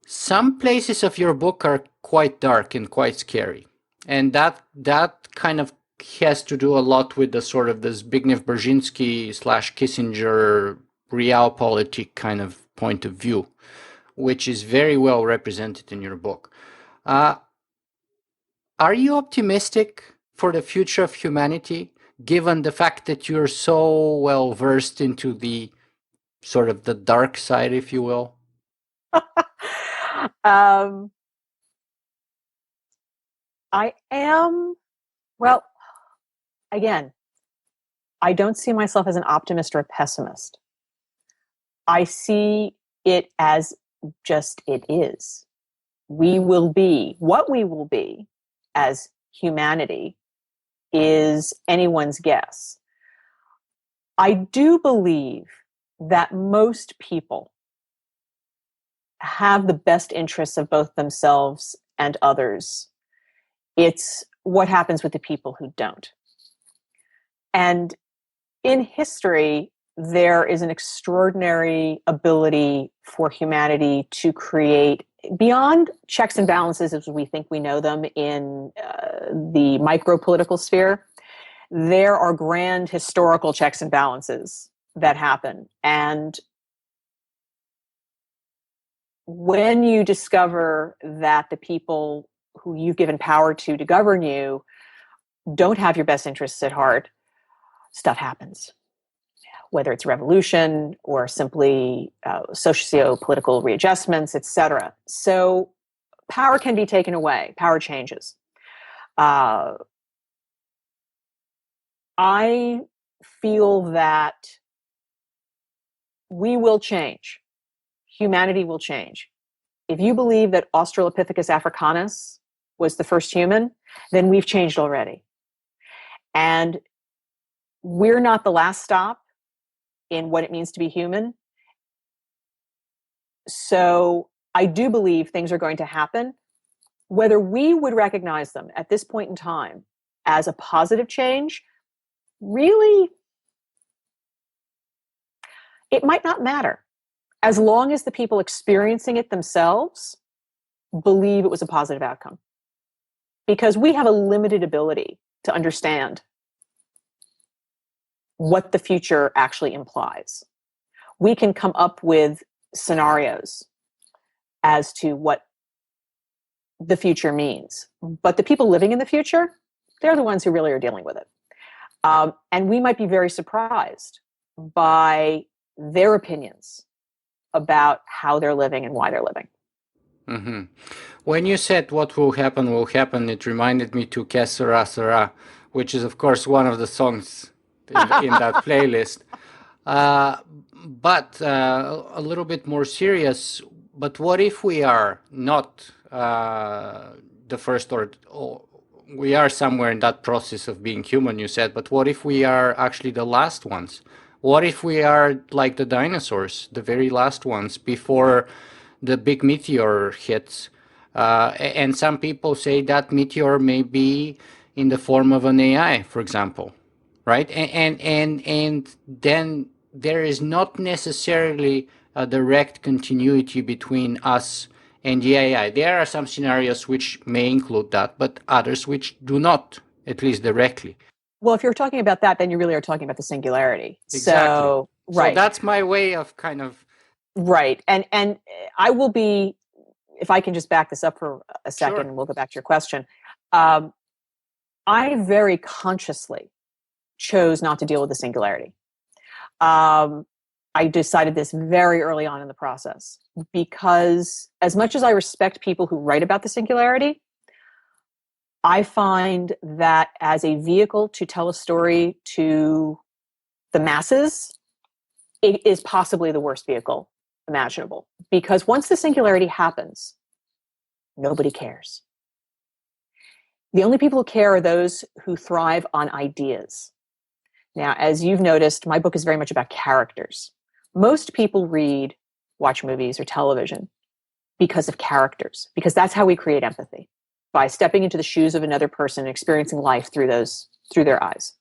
Some places of your book are quite dark and quite scary, and that kind of has to do a lot with the sort of the Zbigniew Brzezinski slash Kissinger realpolitik kind of point of view, which is very well represented in your book. Uh, are you optimistic for the future of humanity, given the fact that you're so well versed into the sort of the dark side, if you will? um, I am, well, again, I don't see myself as an optimist or a pessimist. I see it as just it is. We will be what we will be as humanity is anyone's guess. I do believe that most people have the best interests of both themselves and others. It's what happens with the people who don't. And in history, there is an extraordinary ability for humanity to create, beyond checks and balances as we think we know them in the micro political sphere, there are grand historical checks and balances that happen. And when you discover that the people who you've given power to govern you don't have your best interests at heart, stuff happens, whether it's revolution or simply socio-political readjustments, etc. So power can be taken away. Power changes. Uh, I feel that we will change. Humanity will change. If you believe that Australopithecus africanus was the first human, then we've changed already. And we're not the last stop in what it means to be human. So I do believe things are going to happen. Whether we would recognize them at this point in time as a positive change, really, it might not matter. As long as the people experiencing it themselves believe it was a positive outcome. Because we have a limited ability to understand what the future actually implies. We can come up with scenarios as to what the future means. But the people living in the future, they're the ones who really are dealing with it. And we might be very surprised by their opinions about how they're living and why they're living. Mm-hmm. When you said what will happen, it reminded me to Que Sera Sera, which is, of course, one of the songs in that playlist. But a little bit more serious, but what if we are not the first, or we are somewhere in that process of being human, you said, but what if we are actually the last ones? What if we are like the dinosaurs, the very last ones before the big meteor hits? And some people say that meteor may be in the form of an AI, for example, right? And then there is not necessarily a direct continuity between us and the AI. There are some scenarios which may include that, but others which do not, at least directly. Well, if you're talking about that, then you really are talking about the singularity. Exactly. So, So right, that's my way of kind of. right. And I will be, if I can just back this up for a second, Sure. and we'll go back to your question. Um, I very consciously chose not to deal with the singularity. I decided this very early on in the process because, as much as I respect people who write about the singularity, I find that as a vehicle to tell a story to the masses, it is possibly the worst vehicle imaginable. Because once the singularity happens, nobody cares. The only people who care are those who thrive on ideas. Now, as you've noticed, my book is very much about characters. Most people read, watch movies or television because of characters, because that's how we create empathy, by stepping into the shoes of another person and experiencing life through their eyes.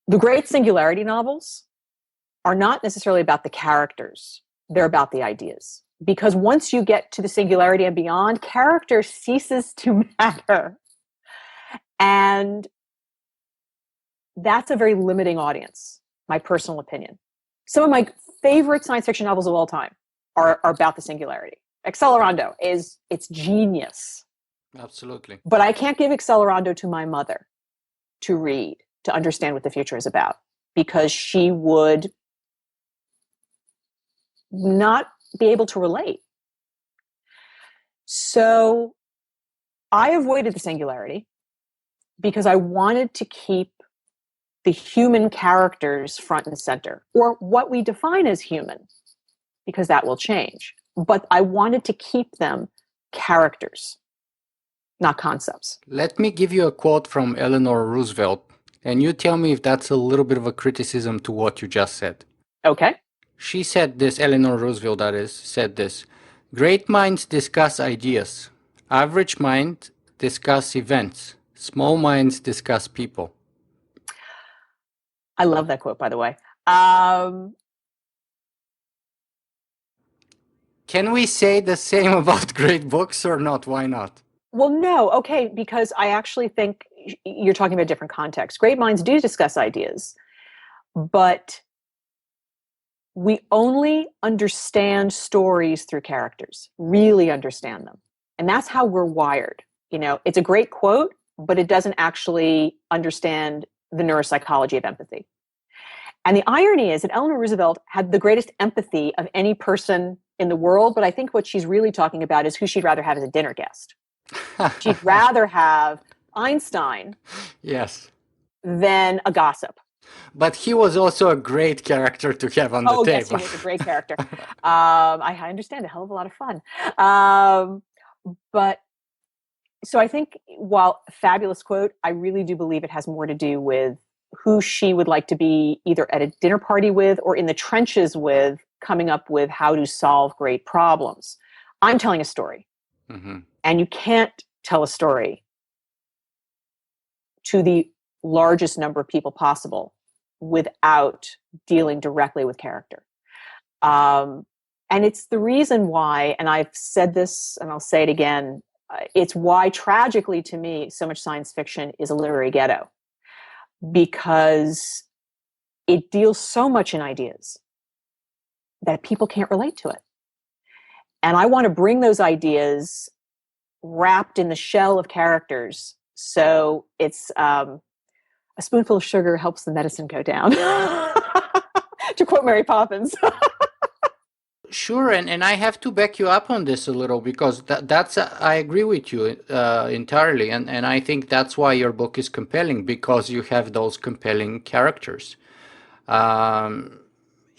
The great singularity novels are not necessarily about the characters, they're about the ideas. Because once you get to the singularity and beyond, character ceases to matter. And that's a very limiting audience, my personal opinion. Some of my favorite science fiction novels of all time are about the singularity. Accelerando it's genius. Absolutely. But I can't give Accelerando to my mother to read, to understand what the future is about, because she would not be able to relate. So I avoided the singularity because I wanted to keep the human characters front and center, or what we define as human, because that will change. But I wanted to keep them characters, not concepts. Let me give you a quote from Eleanor Roosevelt, and you tell me if that's a little bit of a criticism to what you just said. Okay. She said this, Eleanor Roosevelt, that is, said this: great minds discuss ideas, average minds discuss events, small minds discuss people. I love that quote, by the way. Can we say the same about great books or not? Why not? Well, no. Okay, because I actually think you're talking about different contexts. Great minds do discuss ideas, but we only understand stories through characters, really understand them. And that's how we're wired. You know, it's a great quote, but it doesn't actually understand the neuropsychology of empathy. And the irony is that Eleanor Roosevelt had the greatest empathy of any person in the world, but I think what she's really talking about is who she'd rather have as a dinner guest. She'd rather have Einstein Yes. than a gossip. But he was also a great character to have on the Oh, yes, he table. was a great character. I understand, a hell of a lot of fun. But so I think, while fabulous quote, I really do believe it has more to do with who she would like to be either at a dinner party with or in the trenches with, coming up with how to solve great problems. I'm telling a story, Hmm. and you can't tell a story to the largest number of people possible without dealing directly with character. Um, and it's the reason why, and I've said this and I'll say it again, it's why, tragically to me, so much science fiction is a literary ghetto, because it deals so much in ideas that people can't relate to it. And I want to bring those ideas wrapped in the shell of characters. So it's a spoonful of sugar helps the medicine go down, to quote Mary Poppins. Sure, and I have to back you up on this a little because that's I agree with you entirely, and I think that's why your book is compelling because you have those compelling characters, um,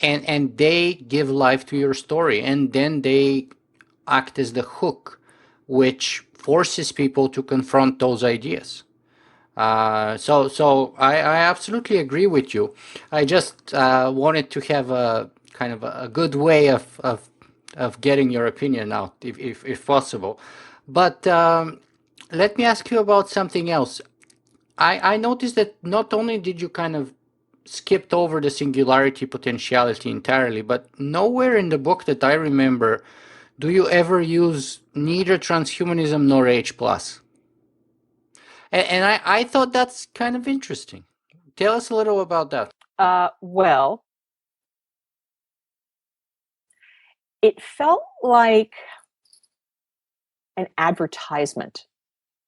and they give life to your story, and then they act as the hook, which forces people to confront those ideas. So I absolutely agree with you. I just wanted to have a kind of a good way of getting your opinion out, if possible. But let me ask you about something else. I noticed that not only did you kind of skipped over the singularity potentiality entirely, but nowhere in the book that I remember do you ever use neither transhumanism nor H plus. And I thought that's kind of interesting. Tell us a little about that. Well, it felt like an advertisement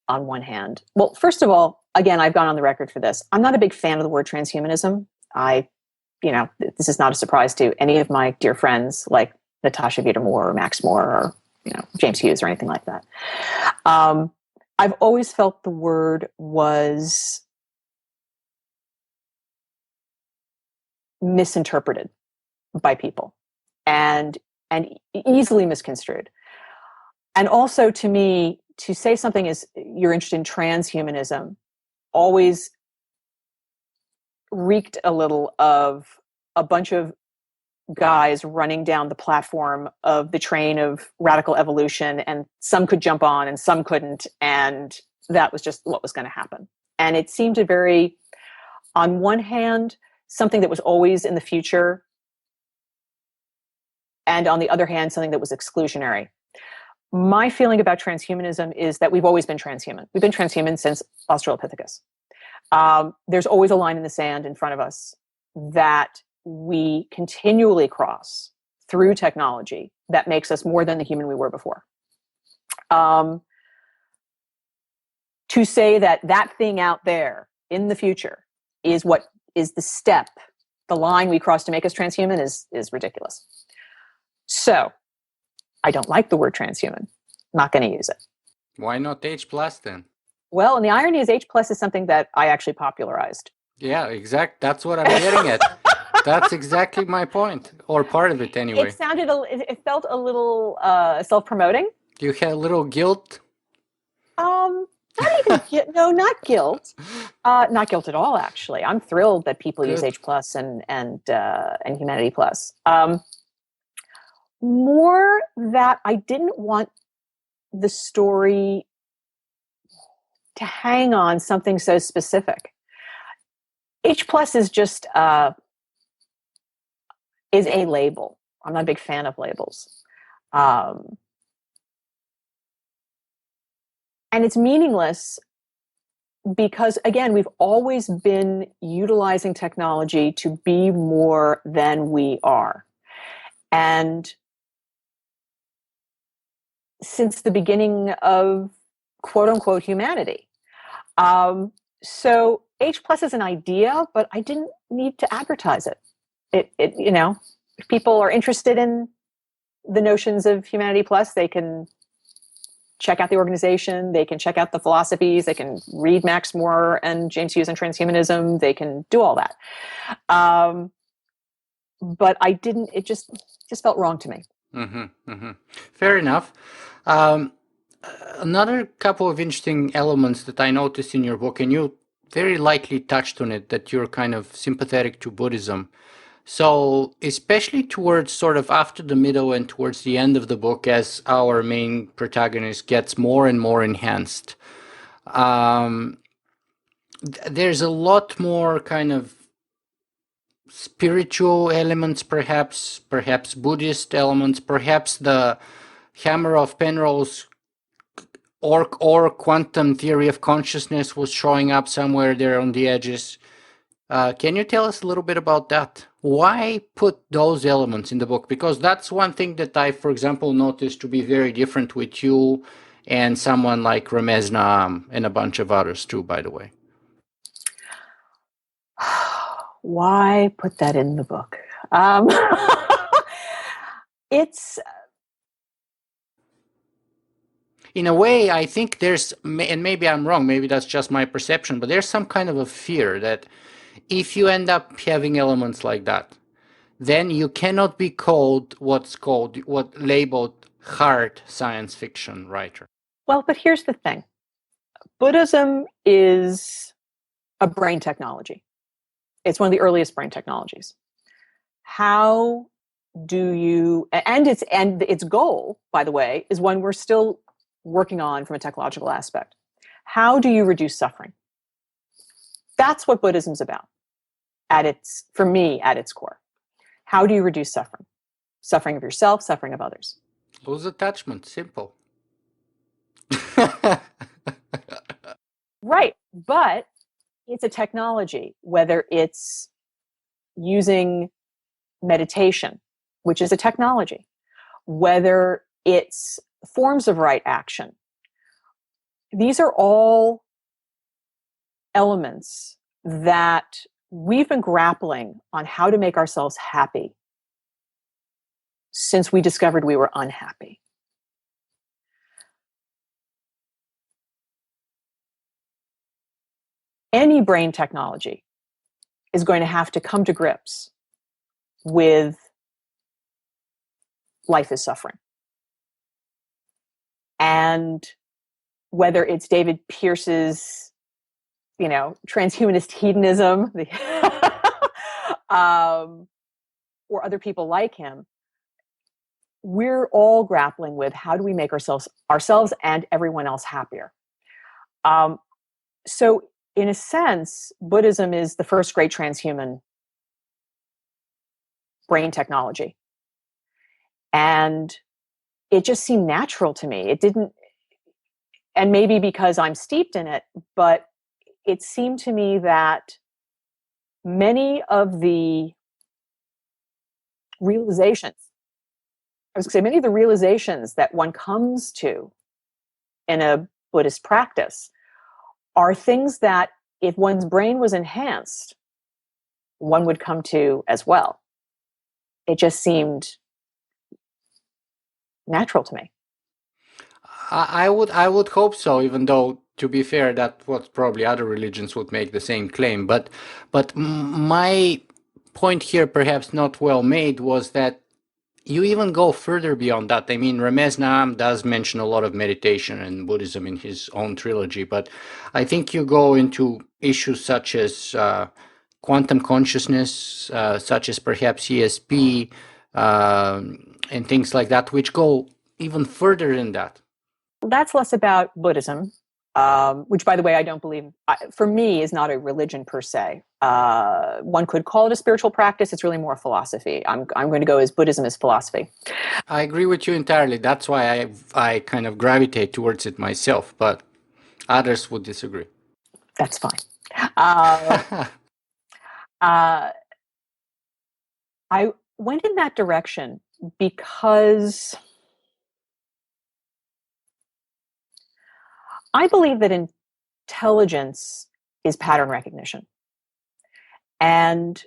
on one hand. Well, first of all, again, I've gone on the record for this. I'm not a big fan of the word transhumanism. This is not a surprise to any of my dear friends like Natasha Vita Moore or Max Moore or, James Hughes or anything like that. I've always felt the word was misinterpreted by people and easily misconstrued. And also, to me, to say something is you're interested in transhumanism always reeked a little of a bunch of guys running down the platform of the train of radical evolution, and some could jump on and some couldn't, and that was just what was going to happen. And it seemed on one hand, something that was always in the future, and on the other hand, something that was exclusionary. My feeling about transhumanism is that we've always been transhuman. We've been transhuman since Australopithecus. There's always a line in the sand in front of us that we continually cross through technology that makes us more than the human we were before. To say that thing out there in the future is what is the line we cross to make us transhuman is ridiculous. So I don't like the word transhuman. I'm not going to use it. Why not H plus then? Well, and the irony is H plus is something that I actually popularized. Yeah, exact. That's what I'm getting at. That's exactly my point, or part of it anyway. It felt a little self-promoting. You had a little guilt. Not even no, not guilt. Not guilt at all. Actually, I'm thrilled that people use Good. H plus and Humanity plus. More that I didn't want the story to hang on something so specific. H plus is just is a label. I'm not a big fan of labels. And it's meaningless because, again, we've always been utilizing technology to be more than we are. And since the beginning of quote unquote humanity. So H plus is an idea, but I didn't need to advertise it. If people are interested in the notions of Humanity Plus. They can check out the organization. They can check out the philosophies. They can read Max Moore and James Hughes and transhumanism. They can do all that. But I didn't. It just felt wrong to me. Mm-hmm, mm-hmm. Fair enough. Um, Another couple of interesting elements that I noticed in your book, and you very likely touched on it, that you're kind of sympathetic to Buddhism. So, especially towards sort of after the middle and towards the end of the book, as our main protagonist gets more and more enhanced, um, there's a lot more kind of spiritual elements, perhaps Buddhist elements, perhaps the hammer of Penrose or quantum theory of consciousness was showing up somewhere there on the edges. Can you tell us a little bit about that? Why put those elements in the book? Because that's one thing that I, for example, noticed to be very different with you and someone like Ramez Naam and a bunch of others too, by the way. Why put that in the book? Um, it's In a way, I think there's, and maybe I'm wrong, maybe that's just my perception, but there's some kind of a fear that if you end up having elements like that, then you cannot be called what labeled hard science fiction writer. well, but here's the thing. Buddhism is a brain technology. It's one of the earliest brain technologies. How do you, and its goal, by the way, is one we're still working on from a technological aspect. How do you reduce suffering? That's what Buddhism's about for me, at its core. How do you reduce suffering? Suffering of yourself, suffering of others. Lose attachment, simple. Right. But it's a technology, whether it's using meditation, which is a technology, whether it's forms of right action. These are all elements that we've been grappling on how to make ourselves happy since we discovered we were unhappy. Any brain technology is going to have to come to grips with life is suffering. And whether it's David Pearce's, transhumanist hedonism, or other people like him, we're all grappling with how do we make ourselves and everyone else happier. So in a sense, Buddhism is the first great transhuman brain technology. And it just seemed natural to me. It didn't, and maybe because I'm steeped in it, but it seemed to me that many of the realizations, many of the realizations that one comes to in a Buddhist practice are things that if one's brain was enhanced, one would come to as well. It just seemed natural to me. I would hope so, even though, to be fair, that what probably other religions would make the same claim. But my point here, perhaps not well made, was that you even go further beyond that. I mean, Ramez Naam does mention a lot of meditation and Buddhism in his own trilogy, but I think you go into issues such as quantum consciousness, such as perhaps ESP, and things like that, which go even further than that. That's less about Buddhism, which, by the way, I don't believe, for me, is not a religion per se. One could call it a spiritual practice. It's really more a philosophy. I'm going to go as Buddhism is philosophy. I agree with you entirely. That's why I kind of gravitate towards it myself, but others would disagree. That's fine. I went in that direction because I believe that intelligence is pattern recognition. And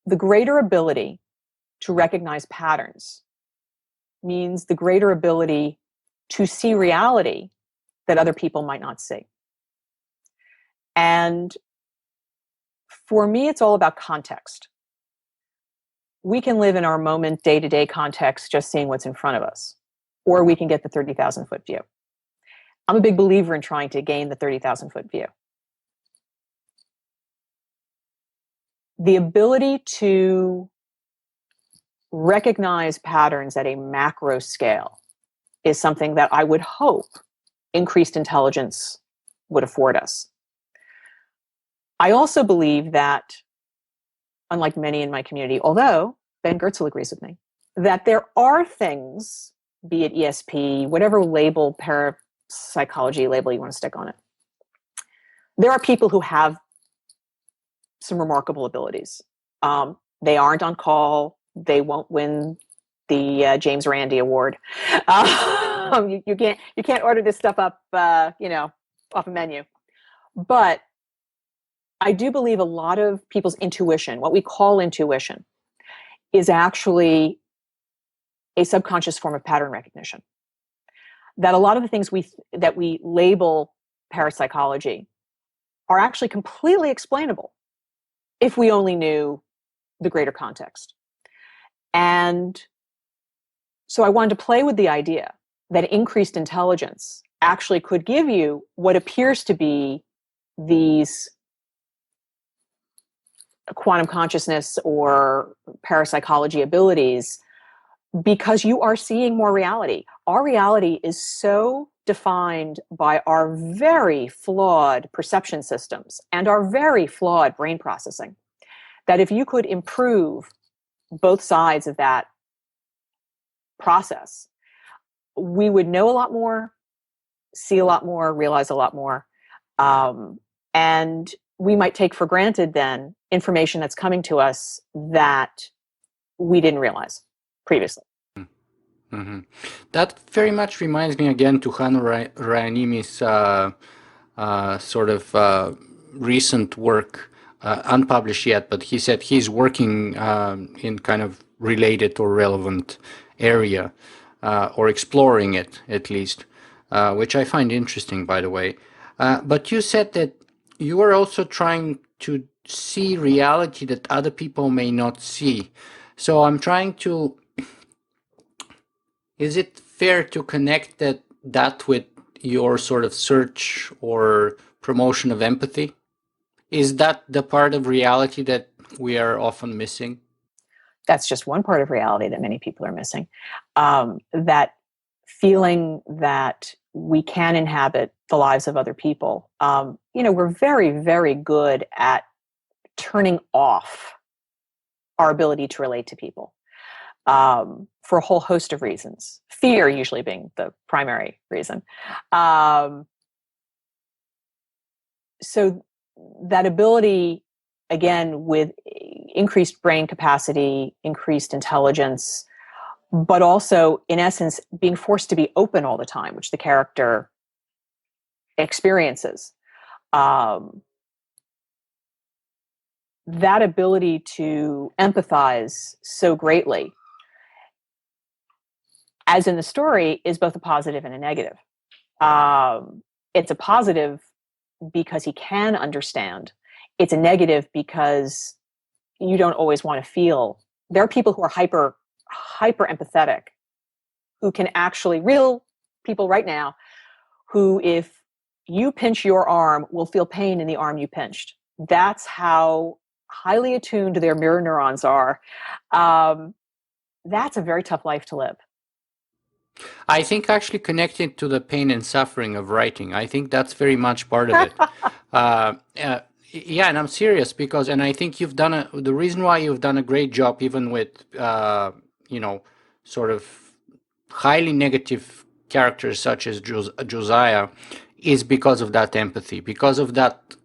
the greater ability to recognize patterns means the greater ability to see reality that other people might not see. And for me, it's all about context. We can live in our moment, day-to-day context, just seeing what's in front of us, or we can get the 30,000 foot view. I'm a big believer in trying to gain the 30,000 foot view. The ability to recognize patterns at a macro scale is something that I would hope increased intelligence would afford us. I also believe that, unlike many in my community, although Ben Goertzel agrees with me, that there are things, be it ESP, whatever label, parapsychology label you want to stick on it, there are people who have some remarkable abilities. They aren't on call. They won't win the James Randi Award. You can't order this stuff up, off a menu. But I do believe a lot of people's intuition, what we call intuition, is actually a subconscious form of pattern recognition. That a lot of the things that we label parapsychology are actually completely explainable if we only knew the greater context. And so I wanted to play with the idea that increased intelligence actually could give you what appears to be these quantum consciousness or parapsychology abilities because you are seeing more reality. Our reality is so defined by our very flawed perception systems and our very flawed brain processing that if you could improve both sides of that process, we would know a lot more, see a lot more, realize a lot more. And we might take for granted then information that's coming to us that we didn't realize previously. Mm-hmm. That very much reminds me again to Hannu Rajaniemi's sort of recent work, unpublished yet, but he said he's working in kind of related or relevant area, or exploring it at least, which I find interesting, by the way. But you said that you are also trying to see reality that other people may not see. So I'm trying to. Is it fair to connect that with your sort of search or promotion of empathy? Is that the part of reality that we are often missing? That's just one part of reality that many people are missing. That feeling that we can inhabit the lives of other people. We're very, very good at turning off our ability to relate to people for a whole host of reasons. Fear usually being the primary reason. So that ability, again, with increased brain capacity, increased intelligence, but also, in essence, being forced to be open all the time, which the character experiences. That ability to empathize so greatly, as in the story, is both a positive and a negative. It's a positive because he can understand. It's a negative because you don't always want to feel. There are people who are hyper empathetic, who can actually, real people right now, who if you pinch your arm will feel pain in the arm you pinched. That's how highly attuned their mirror neurons are. That's a very tough life to live. I think actually connected to the pain and suffering of writing, I think that's very much part of it. Yeah, and I'm serious because, and I think the reason why you've done a great job, even with, sort of highly negative characters such as Josiah, is because of that empathy, because of that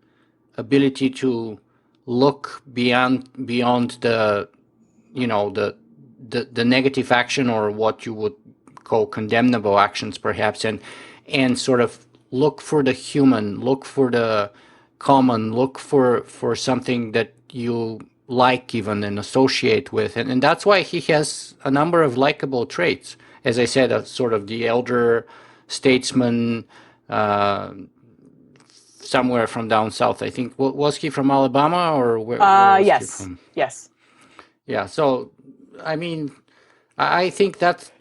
ability to look beyond the the negative action, or what you would call condemnable actions perhaps, and sort of look for the human, look for the common, look for something that you like even and associate with, and that's why he has a number of likable traits. as I said, sort of the elder statesman, uh, somewhere from down south. I think was he from Alabama, or where was he Yes, from? yes. Yeah. So, I mean, I think that's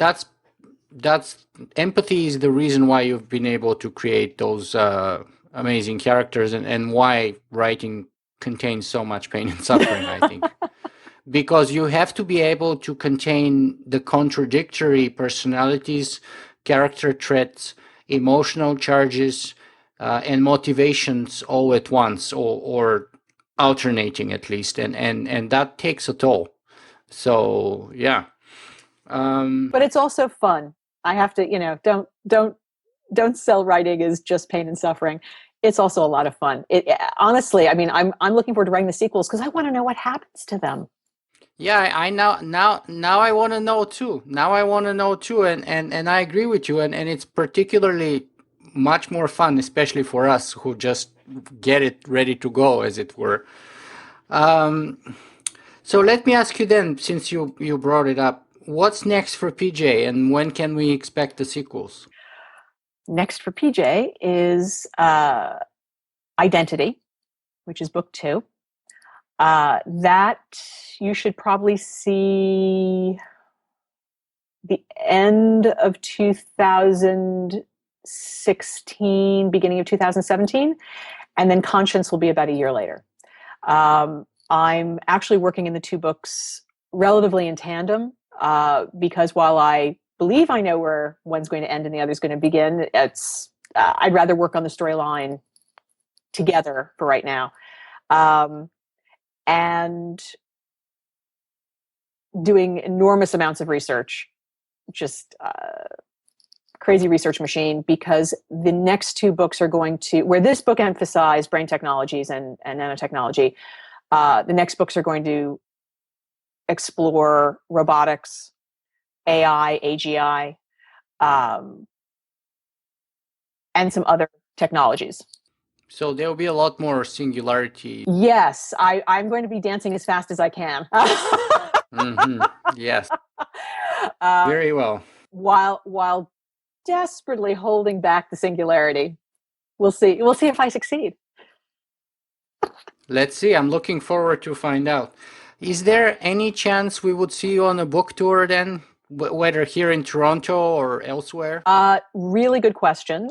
empathy is the reason why you've been able to create those amazing characters, and why writing contains so much pain and suffering, I think. Because you have to be able to contain the contradictory personalities, character traits, emotional charges, and motivations all at once, or alternating at least, and that takes a toll. So yeah. But it's also fun. I have to, don't sell writing as just pain and suffering. It's also a lot of fun. Honestly, I mean, I'm looking forward to writing the sequels because I want to know what happens to them. Yeah, I now I want to know too. Now I want to know too, and I agree with you, and it's particularly much more fun, especially for us who just get it ready to go, as it were. Um, so let me ask you then, since you brought it up, what's next for PJ, and when can we expect the sequels? Next for PJ is Identity, which is book 2. That you should probably see the end of 2016, beginning of 2017, and then Conscience will be about a year later. I'm actually working in the 2 books relatively in tandem because while I believe I know where one's going to end and the other's going to begin, I'd rather work on the storyline together for right now. And doing enormous amounts of research, just crazy research machine, because the next 2 books are going to, where this book emphasized brain technologies and nanotechnology, the next books are going to explore robotics, AI, AGI, and some other technologies. So there will be a lot more singularity. Yes, I'm going to be dancing as fast as I can. Yes, uh, very well. while desperately holding back the singularity. We'll see. We'll see if I succeed. Let's see. I'm looking forward to find out. Is there any chance we would see you on a book tour then, whether here in Toronto or elsewhere? Really good question.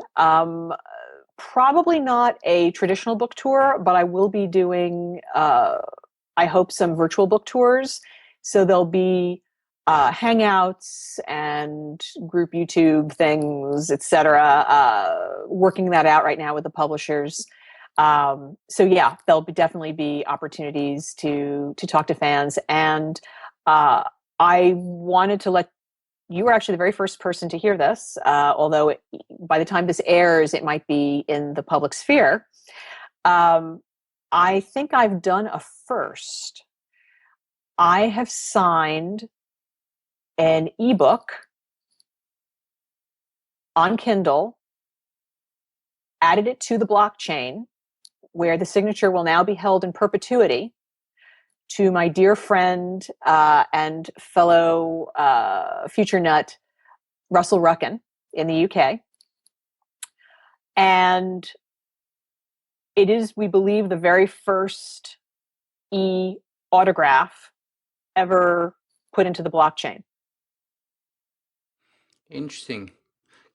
Probably not a traditional book tour, but I will be doing, I hope, some virtual book tours. So there'll be hangouts and group YouTube things, etc. Working that out right now with the publishers. So yeah, there'll definitely be opportunities to talk to fans, and I wanted to let you were actually the very first person to hear this, although by the time this airs, it might be in the public sphere. Um, I think I've done a first. I have signed an ebook on Kindle, added it to the blockchain, where the signature will now be held in perpetuity, to my dear friend and fellow future nut, Russell Ruckin in the UK. And it is, we believe, the very first autograph ever put into the blockchain. Interesting.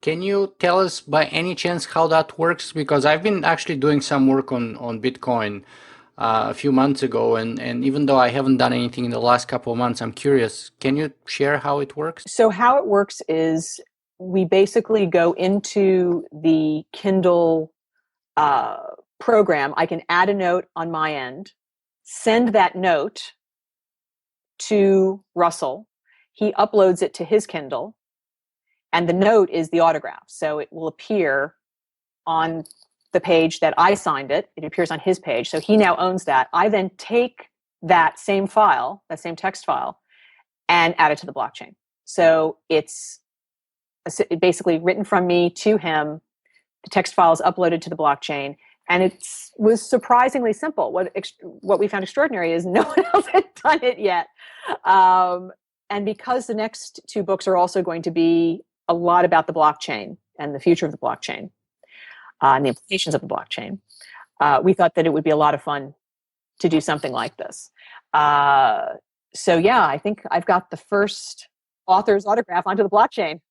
Can you tell us by any chance how that works? Because I've been actually doing some work on Bitcoin a few months ago, and even though I haven't done anything in the last couple of months, I'm curious. Can you share how it works? So how it works is we basically go into the Kindle program. I can add a note on my end, send that note to Russell. He uploads it to his Kindle, and the note is the autograph. So it will appear on the page that I signed it. It appears on his page. So he now owns that. I then take that same file, that same text file, and add it to the blockchain. So it's basically written from me to him. The text file is uploaded to the blockchain, and it was surprisingly simple. What we found extraordinary is no one else had done it yet. And because the next two books are also going to be a lot about the blockchain and the future of the blockchain and the implications of the blockchain, we thought that it would be a lot of fun to do something like this. So yeah, I think I've got the first author's autograph onto the blockchain.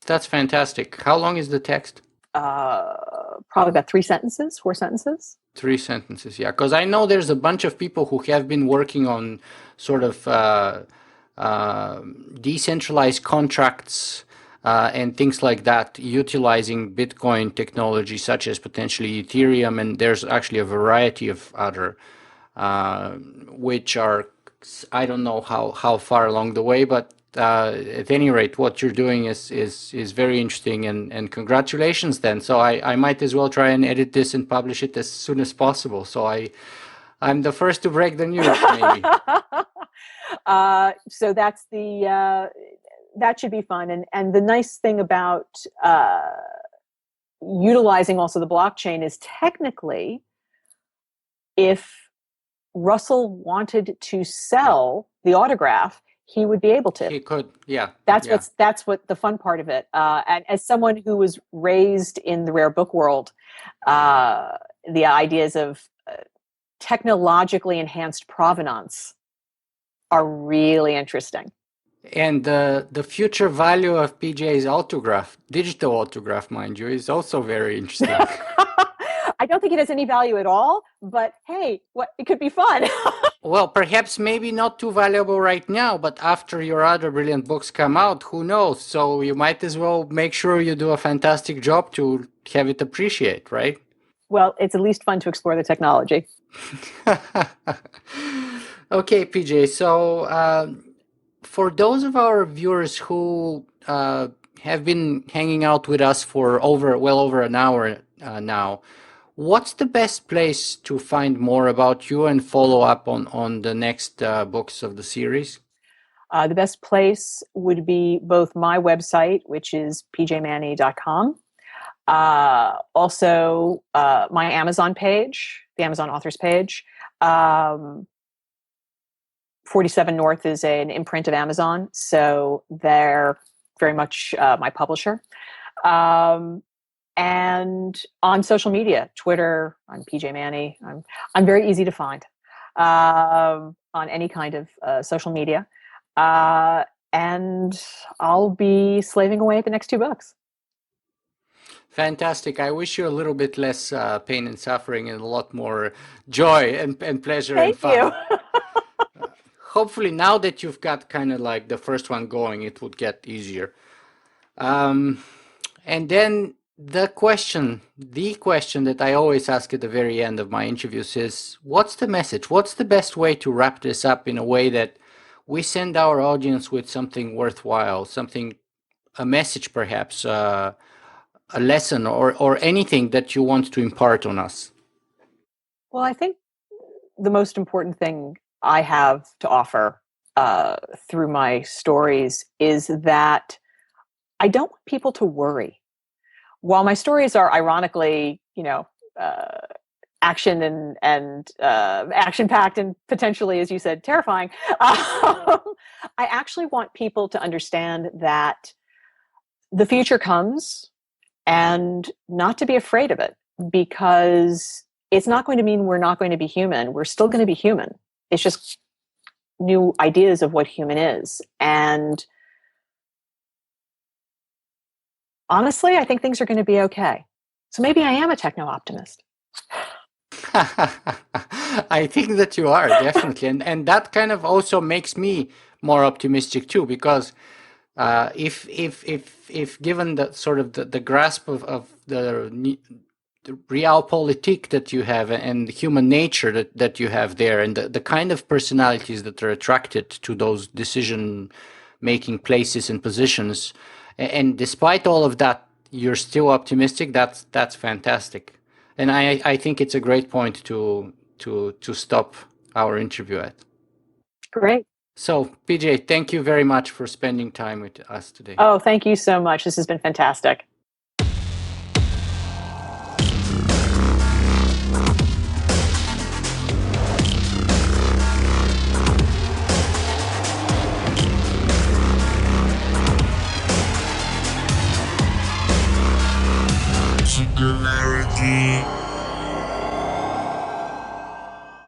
That's fantastic. How long is the text? Probably about 3 sentences, 4 sentences. 3 sentences, yeah. Because I know there's a bunch of people who have been working on sort of decentralized contracts and things like that, utilizing Bitcoin technology, such as potentially Ethereum, and there's actually a variety of other, which are, I don't know how far along the way, but at any rate, what you're doing is very interesting, and congratulations then. So I might as well try and edit this and publish it as soon as possible. So I'm the first to break the news, maybe. So that's that should be fun. And the nice thing about utilizing also the blockchain is technically, if Russell wanted to sell the autograph, he would be able to. He could, yeah. That's what the fun part of it. And as someone who was raised in the rare book world, the ideas of technologically enhanced provenance are really interesting. And the future value of PJ's autograph, digital autograph, mind you, is also very interesting. I don't think it has any value at all, but hey, it could be fun. Well, perhaps maybe not too valuable right now, but after your other brilliant books come out, who knows? So you might as well make sure you do a fantastic job to have it appreciate, right? Well, it's at least fun to explore the technology. Okay, PJ. So for those of our viewers who have been hanging out with us for well over an hour now, what's the best place to find more about you and follow up on the next books of the series? The best place would be both my website, which is pjmanney.com, also my Amazon page, the Amazon authors page. 47 North is an imprint of Amazon, so they're very much my publisher. And on social media, Twitter, I'm PJ Manney. I'm very easy to find on any kind of social media. And I'll be slaving away at the next two books. Fantastic. I wish you a little bit less pain and suffering and a lot more joy and pleasure and fun. Thank you. Hopefully, now that you've got kind of like the first one going, it would get easier. And then the question that I always ask at the very end of my interviews is, what's the message? What's the best way to wrap this up in a way that we send our audience with something worthwhile, a message perhaps, a lesson or anything that you want to impart on us? Well, I think the most important thing I have to offer through my stories is that I don't want people to worry. While my stories are ironically, action and action-packed and potentially, as you said, terrifying, I actually want people to understand that the future comes and not to be afraid of it, because it's not going to mean we're not going to be human. We're still going to be human. It's just new ideas of what human is. And honestly, I think things are going to be okay. So maybe I am a techno-optimist. I think that you are, definitely. And that kind of also makes me more optimistic too, because if given the sort of the grasp of the realpolitik that you have and the human nature that you have there, and the kind of personalities that are attracted to those decision making places and positions, and despite all of that, you're still optimistic. That's fantastic, and I think it's a great point to stop our interview at. Great. So, PJ, thank you very much for spending time with us today. Oh, thank you so much. This has been fantastic. singularity.